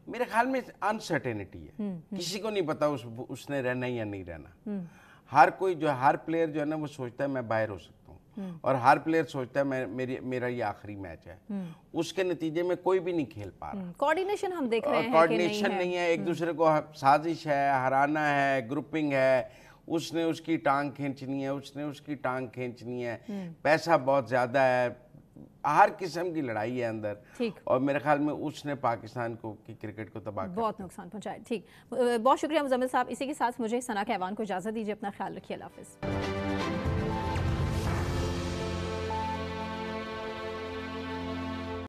मेरे ख्याल में अनसर्टेनिटी है, किसी को नहीं पता उसने रहना या नहीं रहना। हर कोई जो हर प्लेयर जो है ना वो सोचता है मैं बाहर हो सकता हूँ, और हर प्लेयर सोचता है मेरा ये आखिरी मैच है। उसके नतीजे में कोई भी नहीं खेल पा रहा। कोऑर्डिनेशन हम देख रहे हैं, कोऑर्डिनेशन नहीं है, एक दूसरे को साजिश है, हराना है, ग्रुपिंग है, उसने उसकी टांग खींचनी है, उसने उसकी टांग खींचनी है, पैसा बहुत ज्यादा है, हर किस्म की लड़ाई है अंदर। और मेरे ख्याल में उसने पाकिस्तान को की क्रिकेट को तबाह बहुत नुकसान पहुंचाया। ठीक, बहुत शुक्रिया मुज़म्मिल साहब। इसी के साथ मुझे सना के ऐवान को इजाज़त दीजिए। अपना ख्याल रखिए। अल्लाह हाफ़िज़।